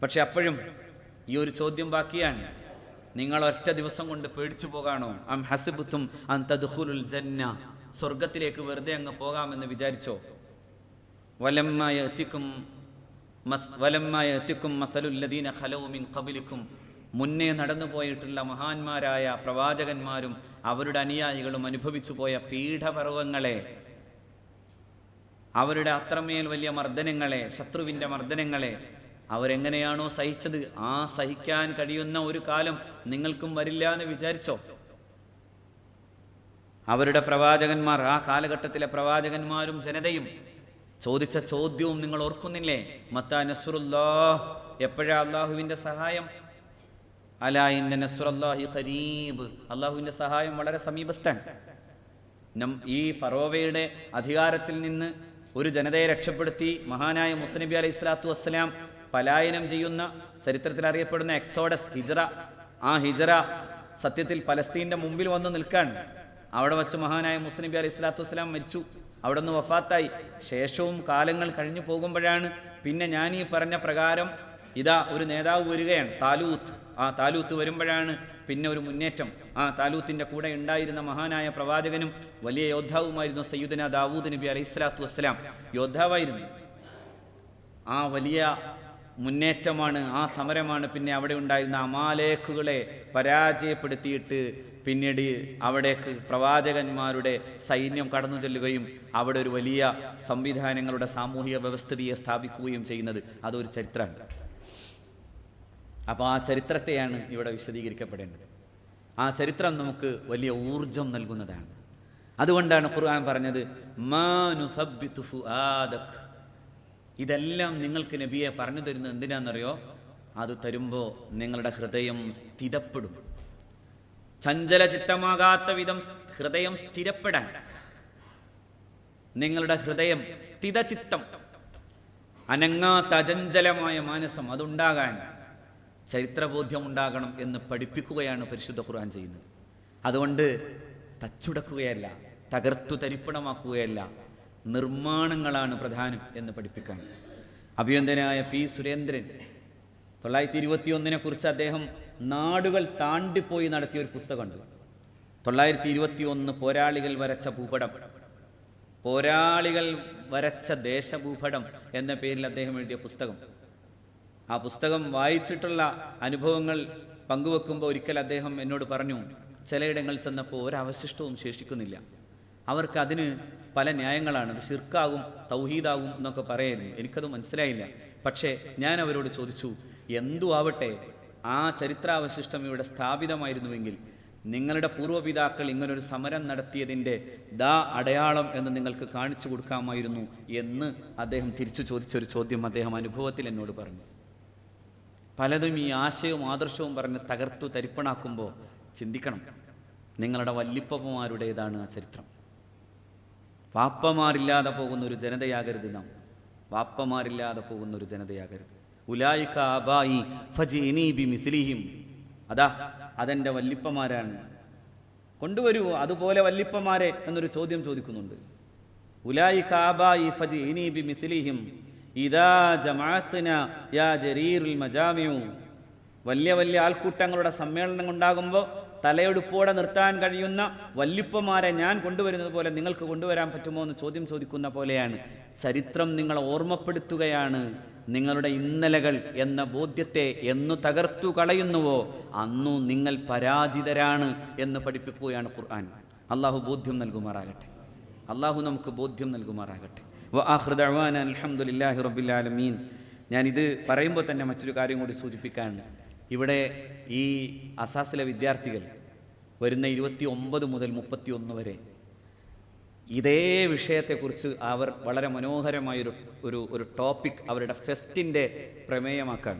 പക്ഷെ അപ്പോഴും ഈ ഒരു ചോദ്യം ബാക്കിയാണ്. നിങ്ങൾ ഒറ്റ ദിവസം കൊണ്ട് പേടിച്ചു പോകാണോ? അം ഹസിബ്തും അൻ തദ്ഖുലുൽ ജന്ന, സ്വർഗത്തിലേക്ക് വെറുതെ അങ്ങ് പോകാമെന്ന് വിചാരിച്ചോ? വലമ്മാ യഅതികും മസലുൽ ലദീന ഖലൗ മിൻ ഖബ്ലികും, മുന്നേ നടന്നു പോയിട്ടുള്ള മഹാന്മാരായ പ്രവാചകന്മാരും അവരുടെ അനുയായികളും അനുഭവിച്ചു പോയ പീഡപർവങ്ങളെ, അവരുടെ അത്രമേൽ വലിയ മർദ്ദനങ്ങളെ, ശത്രുവിൻ്റെ മർദ്ദനങ്ങളെ അവരെങ്ങനെയാണോ സഹിച്ചത്, ആ സഹിക്കാൻ കഴിയുന്ന ഒരു കാലം നിങ്ങൾക്കും വരില്ല എന്ന് വിചാരിച്ചോ? അവരുടെ പ്രവാചകന്മാർ, ആ കാലഘട്ടത്തിലെ പ്രവാചകന്മാരും ജനതയും ചോദിച്ച ചോദ്യവും നിങ്ങൾ ഓർക്കുന്നില്ലേ? മത്താ നസ്റുല്ലാഹ്, എപ്പോഴാ അള്ളാഹുവിൻ്റെ സഹായം? അലാ ഇന്ന നസ്റുല്ലാഹി ഖരീബ്, അള്ളാഹുവിൻ്റെ സഹായം വളരെ സമീപസ്ഥൻ. ഈ ഫറോവയുടെ അധികാരത്തിൽ നിന്ന് ഒരു ജനതയെ രക്ഷപ്പെടുത്തി മഹാനായ മുസാ നബി അലൈഹി സ്വലാത്തു വസ്സലാം പലായനം ചെയ്യുന്ന, ചരിത്രത്തിൽ അറിയപ്പെടുന്ന എക്സോഡസ്, ഹിജ്റ. ആ ഹിജ്റ സത്യത്തിൽ പലസ്തീൻ്റെ മുമ്പിൽ വന്ന് നിൽക്കാൻ. അവിടെ വച്ച് മഹാനായ മുസാ നബി അലൈഹി സ്വലാത്തു വസ്സലാം മരിച്ചു, അവിടെ നിന്ന് വഫാത്തായി. ശേഷവും കാലങ്ങൾ കഴിഞ്ഞു പോകുമ്പോഴാണ് പിന്നെ ഞാൻ ഈ പറഞ്ഞ പ്രകാരം ഇതാ ഒരു നേതാവ് വരികയാണ്, താലൂത്ത്. ആ താലൂത്ത് വരുമ്പോഴാണ് പിന്നെ ഒരു മുന്നേറ്റം. ആ താലൂത്തിൻ്റെ കൂടെ ഉണ്ടായിരുന്ന മഹാനായ പ്രവാചകനും വലിയ യോദ്ധാവുമായിരുന്നു സയ്യിദുനാ ദാവൂദ് നബി അലൈഹി സ്വലാത്തു വസ്സലാം. യോദ്ധാവായിരുന്നു. ആ വലിയ മുന്നേറ്റമാണ്, ആ സമരമാണ് പിന്നെ അവിടെ ഉണ്ടായിരുന്ന അമാലേക്കുകളെ പരാജയപ്പെടുത്തിയിട്ട് പിന്നീട് അവിടേക്ക് പ്രവാചകന്മാരുടെ സൈന്യം കടന്നു ചെല്ലുകയും അവിടെ ഒരു വലിയ സംവിധാനങ്ങളുടെ സാമൂഹിക വ്യവസ്ഥിതിയെ സ്ഥാപിക്കുകയും ചെയ്യുന്നത്. അതൊരു ചരിത്രമാണ്. അപ്പോൾ ആ ചരിത്രത്തെയാണ് ഇവിടെ വിശദീകരിക്കപ്പെടേണ്ടത്. ആ ചരിത്രം നമുക്ക് വലിയ ഊർജം നൽകുന്നതാണ്. അതുകൊണ്ടാണ് ഖുർആൻ പറഞ്ഞത് മാ നുസബ്ബിതു ഫുആദക. ഇതെല്ലാം നിങ്ങൾക്ക് നബിയെ പറഞ്ഞു തരുന്നത് എന്തിനാണെന്നറിയോ? അത് തരുമ്പോൾ നിങ്ങളുടെ ഹൃദയം സ്ഥിരപ്പെടും. ചഞ്ചലചിത്തമാകാത്ത വിധം ഹൃദയം സ്ഥിരപ്പെടാൻ, നിങ്ങളുടെ ഹൃദയം സ്ഥിതചിത്തം, അനങ്ങാത്ത അചഞ്ചലമായ മാനസം അതുണ്ടാകാൻ ചരിത്രബോധ്യം ഉണ്ടാകണം എന്ന് പഠിപ്പിക്കുകയാണ് പരിശുദ്ധ ഖുർആൻ ചെയ്യുന്നത്. അതുകൊണ്ട് തച്ചുടക്കുകയല്ല, തകർത്തു തരിപ്പണമാക്കുകയല്ല, നിർമ്മാണങ്ങളാണ് പ്രധാനം എന്ന് പഠിപ്പിക്കാൻ. അഭിനന്ദനായ പി സുരേന്ദ്രൻ 921 കുറിച്ച് അദ്ദേഹം നാടുകൾ താണ്ടിപ്പോയി നടത്തിയ ഒരു പുസ്തകമുണ്ട്. 921 പോരാളികൾ വരച്ച ഭൂപടം, പോരാളികൾ വരച്ച ദേശഭൂപടം എന്ന പേരിൽ അദ്ദേഹം എഴുതിയ പുസ്തകം. ആ പുസ്തകം വായിച്ചിട്ടുള്ള അനുഭവങ്ങൾ പങ്കുവെക്കുമ്പോൾ ഒരിക്കൽ അദ്ദേഹം എന്നോട് പറഞ്ഞു, ചിലയിടങ്ങളിൽ ചെന്നപ്പോൾ ഒരവശിഷ്ടവും ശേഷിക്കുന്നില്ല. അവർക്ക് അതിന് പല ന്യായങ്ങളാണ്, അത് ശിർക്കാകും തൗഹീദാകും എന്നൊക്കെ പറയായിരുന്നു. എനിക്കത് മനസ്സിലായില്ല. പക്ഷേ ഞാൻ അവരോട് ചോദിച്ചു, എന്തു ആവട്ടെ, ആ ചരിത്രാവശിഷ്ടം ഇവിടെ സ്ഥാപിതമായിരുന്നുവെങ്കിൽ നിങ്ങളുടെ പൂർവ്വപിതാക്കൾ ഇങ്ങനൊരു സമരം നടത്തിയതിൻ്റെ അടയാളം എന്ന് നിങ്ങൾക്ക് കാണിച്ചു കൊടുക്കാമായിരുന്നു എന്ന് അദ്ദേഹം തിരിച്ചു ചോദിച്ചൊരു ചോദ്യം അദ്ദേഹം അനുഭവത്തിൽ എന്നോട് പറഞ്ഞു. പലതും ഈ ആശയവും ആദർശവും പറഞ്ഞ് തകർത്തു തരിപ്പണാക്കുമ്പോൾ ചിന്തിക്കണം, നിങ്ങളുടെ വല്ലിപ്പന്മാരുടേതാണ് ആ ചരിത്രം. വാപ്പമാരില്ലാതെ പോകുന്നൊരു ജനതയാകരുത് നാം, വാപ്പമാരില്ലാതെ പോകുന്നൊരു ജനതയാകരുത്. ഉലായിക ആബായി ഫജിഇനി ബിമിസ്ലിഹിം, അതാ അതെൻ്റെ വല്ലിപ്പമാരാണ്, കൊണ്ടുവരൂ അതുപോലെ വല്ലിപ്പമാരെ എന്നൊരു ചോദ്യം ചോദിക്കുന്നുണ്ട്. ഉലായിക ആബായി ഫജിഇനി ബിമിസ്ലിഹിം ഇദാ ജമഅത്നാ യാ ജരീറുൽ മജാമിഉ. വലിയ വലിയ ആൾക്കൂട്ടങ്ങളുടെ സമ്മേളനം ഉണ്ടാകുമ്പോൾ തലയെടുപ്പോടെ നിർത്താൻ കഴിയുന്ന വല്ലിപ്പമാരെ ഞാൻ കൊണ്ടുവരുന്നത് പോലെ നിങ്ങൾക്ക് കൊണ്ടുവരാൻ പറ്റുമോ എന്ന് ചോദ്യം ചോദിക്കുന്ന പോലെയാണ്. ചരിത്രം നിങ്ങളെ ഓർമ്മപ്പെടുത്തുകയാണ്. നിങ്ങളുടെ ഇന്നലകൾ എന്ന ബോധ്യത്തെ എന്നു തകർത്തു കളയുന്നുവോ അന്നു നിങ്ങൾ പരാജിതരാണ് എന്ന് പഠിപ്പിക്കുകയാണ് ഖുർആൻ. അള്ളാഹു ബോധ്യം നൽകുമാറാകട്ടെ. അള്ളാഹു നമുക്ക് ബോധ്യം നൽകുമാറാകട്ടെ. വആഖിറു ദഅ്വാനാ അൽഹംദുലില്ലാഹി റബ്ബിൽ ആലമീൻ. ഞാനിത് പറയുമ്പോൾ തന്നെ മറ്റൊരു കാര്യം കൂടി സൂചിപ്പിക്കാൻ, ഇവിടെ ഈ അസാസിലെ വിദ്യാർത്ഥികൾ വരുന്ന 29 മുതൽ 31 വരെ ഇതേ വിഷയത്തെക്കുറിച്ച് അവർ വളരെ മനോഹരമായൊരു ഒരു ടോപ്പിക് അവരുടെ ഫെസ്റ്റിൻ്റെ പ്രമേയമാക്കാൻ.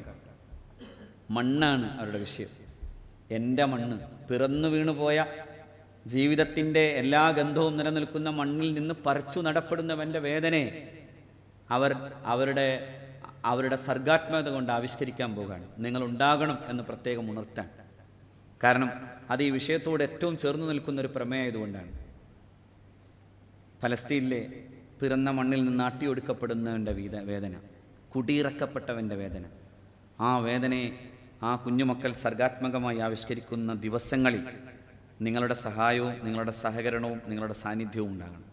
മണ്ണാണ് അവരുടെ വിഷയം. എൻ്റെ മണ്ണ്, പിറന്നു വീണുപോയ ജീവിതത്തിൻ്റെ എല്ലാ ഗന്ധവും നിലനിൽക്കുന്ന മണ്ണിൽ നിന്ന് പറിച്ചു നടപ്പെടുന്നവൻ്റെ വേദനയെ അവരുടെ സർഗാത്മകത കൊണ്ട് ആവിഷ്കരിക്കാൻ പോകുകയാണ്. നിങ്ങളുണ്ടാകണം എന്ന് പ്രത്യേകം ഉണർത്താൻ. കാരണം അത് ഈ വിഷയത്തോട് ഏറ്റവും ചേർന്ന് നിൽക്കുന്നൊരു പ്രമേയമായതുകൊണ്ടാണ്. ഫലസ്തീനിലെ പിറന്ന മണ്ണിൽ നിന്ന് ആട്ടിയൊടുക്കപ്പെടുന്നവൻ്റെ വേദന, കുടിയിറക്കപ്പെട്ടവൻ്റെ വേദന, ആ വേദനയെ ആ കുഞ്ഞുമക്കൾ സർഗാത്മകമായി ആവിഷ്കരിക്കുന്ന ദിവസങ്ങളിൽ നിങ്ങളുടെ സഹായവും നിങ്ങളുടെ സഹകരണവും നിങ്ങളുടെ സാന്നിധ്യവും ഉണ്ടാകണം.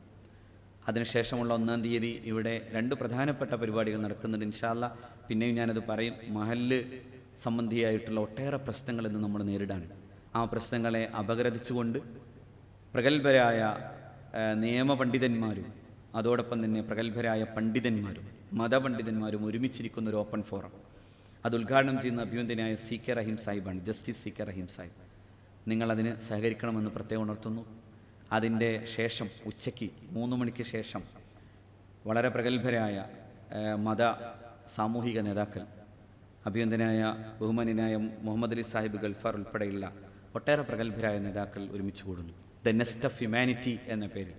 അതിനുശേഷമുള്ള 1-ാം തീയതി ഇവിടെ 2 പ്രധാനപ്പെട്ട പരിപാടികൾ നടക്കുന്നുണ്ട്. ഇൻഷാ അല്ലാഹ് പിന്നെയും ഞാനത് പറയും. മഹല്ല് സംബന്ധിയായിട്ടുള്ള ഒട്ടേറെ പ്രശ്നങ്ങൾ ഇന്ന് നമ്മൾ നേരിടാൻ, ആ പ്രശ്നങ്ങളെ അപഗ്രഥിച്ചുകൊണ്ട് പ്രഗത്ഭരായ നിയമപണ്ഡിതന്മാരും അതോടൊപ്പം തന്നെ പ്രഗത്ഭരായ പണ്ഡിതന്മാരും മതപണ്ഡിതന്മാരും ഒരുമിച്ചിരിക്കുന്ന ഒരു ഓപ്പൺ ഫോറം, അത് ഉദ്ഘാടനം ചെയ്യുന്ന അഭിവന്ദ്യനായ CK റഹീം സാഹിബാണ്, ജസ്റ്റിസ് CK റഹീം സാഹിബ്. നിങ്ങളതിന് സഹകരിക്കണമെന്ന് പ്രത്യേകം ഉണർത്തുന്നു. അതിൻ്റെ ശേഷം ഉച്ചയ്ക്ക് 3 മണിക്ക് ശേഷം വളരെ പ്രഗത്ഭരായ മത സാമൂഹിക നേതാക്കൾ, അഭിവന്ദ്യനായ ബഹുമാന്യനായ മുഹമ്മദ് അലി സാഹിബ് ഗൾഫാർ ഉൾപ്പെടെയുള്ള ഒട്ടേറെ പ്രഗത്ഭരായ നേതാക്കൾ ഒരുമിച്ച് കൂടുന്നു. ദ നെസ്റ്റ് ഓഫ് ഹ്യൂമാനിറ്റി എന്ന പേരിൽ,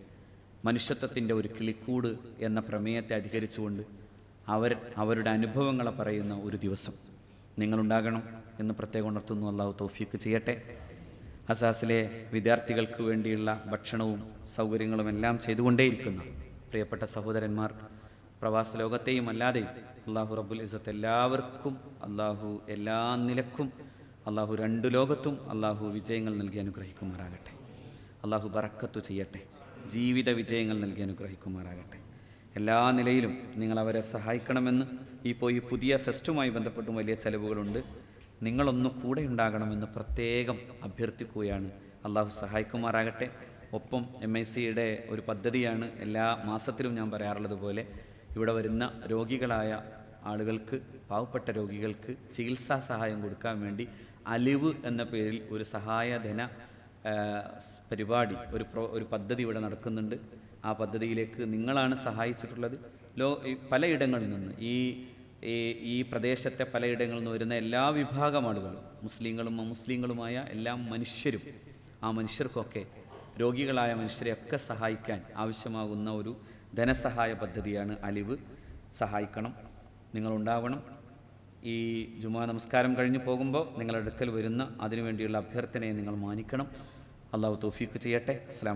മനുഷ്യത്വത്തിൻ്റെ ഒരു കിളിക്കൂട് എന്ന പ്രമേയത്തെ അധികരിച്ചുകൊണ്ട് അവരുടെ അനുഭവങ്ങളെ പറയുന്ന ഒരു ദിവസം നിങ്ങളുണ്ടാകണം എന്ന് പ്രത്യേകം ഉണർത്തുന്നു. അള്ളാഹു തൗഫീക്ക് ചെയ്യട്ടെ. അസാസിലെ വിദ്യാർത്ഥികൾക്ക് വേണ്ടിയുള്ള ഭക്ഷണവും സൗകര്യങ്ങളും എല്ലാം ചെയ്തുകൊണ്ടേയിരിക്കുന്ന പ്രിയപ്പെട്ട സഹോദരന്മാർ, പ്രവാസ ലോകത്തെയും അല്ലാതെയും അള്ളാഹു റബ്ബുൽ ഇസ്സത്ത് എല്ലാവർക്കും അള്ളാഹു എല്ലാ നിലക്കും അള്ളാഹു 2 ലോകത്തും അള്ളാഹു വിജയങ്ങൾ നൽകി അനുഗ്രഹിക്കുമാറാകട്ടെ. അള്ളാഹു ബറക്കത്തു ചെയ്യട്ടെ. ജീവിത വിജയങ്ങൾ നൽകി അനുഗ്രഹിക്കുമാറാകട്ടെ. എല്ലാ നിലയിലും നിങ്ങളവരെ സഹായിക്കണമെന്ന്. ഈ പുതിയ ഫെസ്റ്റുമായി ബന്ധപ്പെട്ടും വലിയ ചെലവുകളുണ്ട്. നിങ്ങളൊന്ന് കൂടെ ഉണ്ടാകണമെന്ന് പ്രത്യേകം അഭ്യർത്ഥിക്കുകയാണ്. അള്ളാഹു സഹായിക്കുമാറാകട്ടെ. ഒപ്പം MIC-യുടെ ഒരു പദ്ധതിയാണ്, എല്ലാ മാസത്തിലും ഞാൻ പറയാറുള്ളത് പോലെ ഇവിടെ വരുന്ന രോഗികളായ ആളുകൾക്ക്, പാവപ്പെട്ട രോഗികൾക്ക് ചികിത്സാ സഹായം കൊടുക്കാൻ വേണ്ടി അലിവ് എന്ന പേരിൽ ഒരു സഹായധന പരിപാടി, ഒരു പദ്ധതി ഇവിടെ നടക്കുന്നുണ്ട്. ആ പദ്ധതിയിലേക്ക് നിങ്ങളാണ് സഹായിച്ചിട്ടുള്ളത്. പലയിടങ്ങളിൽ നിന്ന് ഈ പ്രദേശത്തെ പലയിടങ്ങളിൽ നിന്ന് വരുന്ന എല്ലാ വിഭാഗം ആളുകളും, മുസ്ലിങ്ങളും അമുസ്ലിങ്ങളുമായ എല്ലാ മനുഷ്യരും, ആ മനുഷ്യർക്കൊക്കെ, രോഗികളായ മനുഷ്യരെയൊക്കെ സഹായിക്കാൻ ആവശ്യമാകുന്ന ഒരു ധനസഹായ പദ്ധതിയാണ് അലിവ്. സഹായിക്കണം, നിങ്ങളുണ്ടാവണം. ഈ ജുമാ നമസ്കാരം കഴിഞ്ഞ് പോകുമ്പോൾ നിങ്ങളുടെ അടുക്കൽ വരുന്ന അതിനുവേണ്ടിയുള്ള അഭ്യർത്ഥനയെ നിങ്ങൾ മാനിക്കണം. അള്ളാഹു തൗഫീക്ക് ചെയ്യട്ടെ. അസ്സലാമു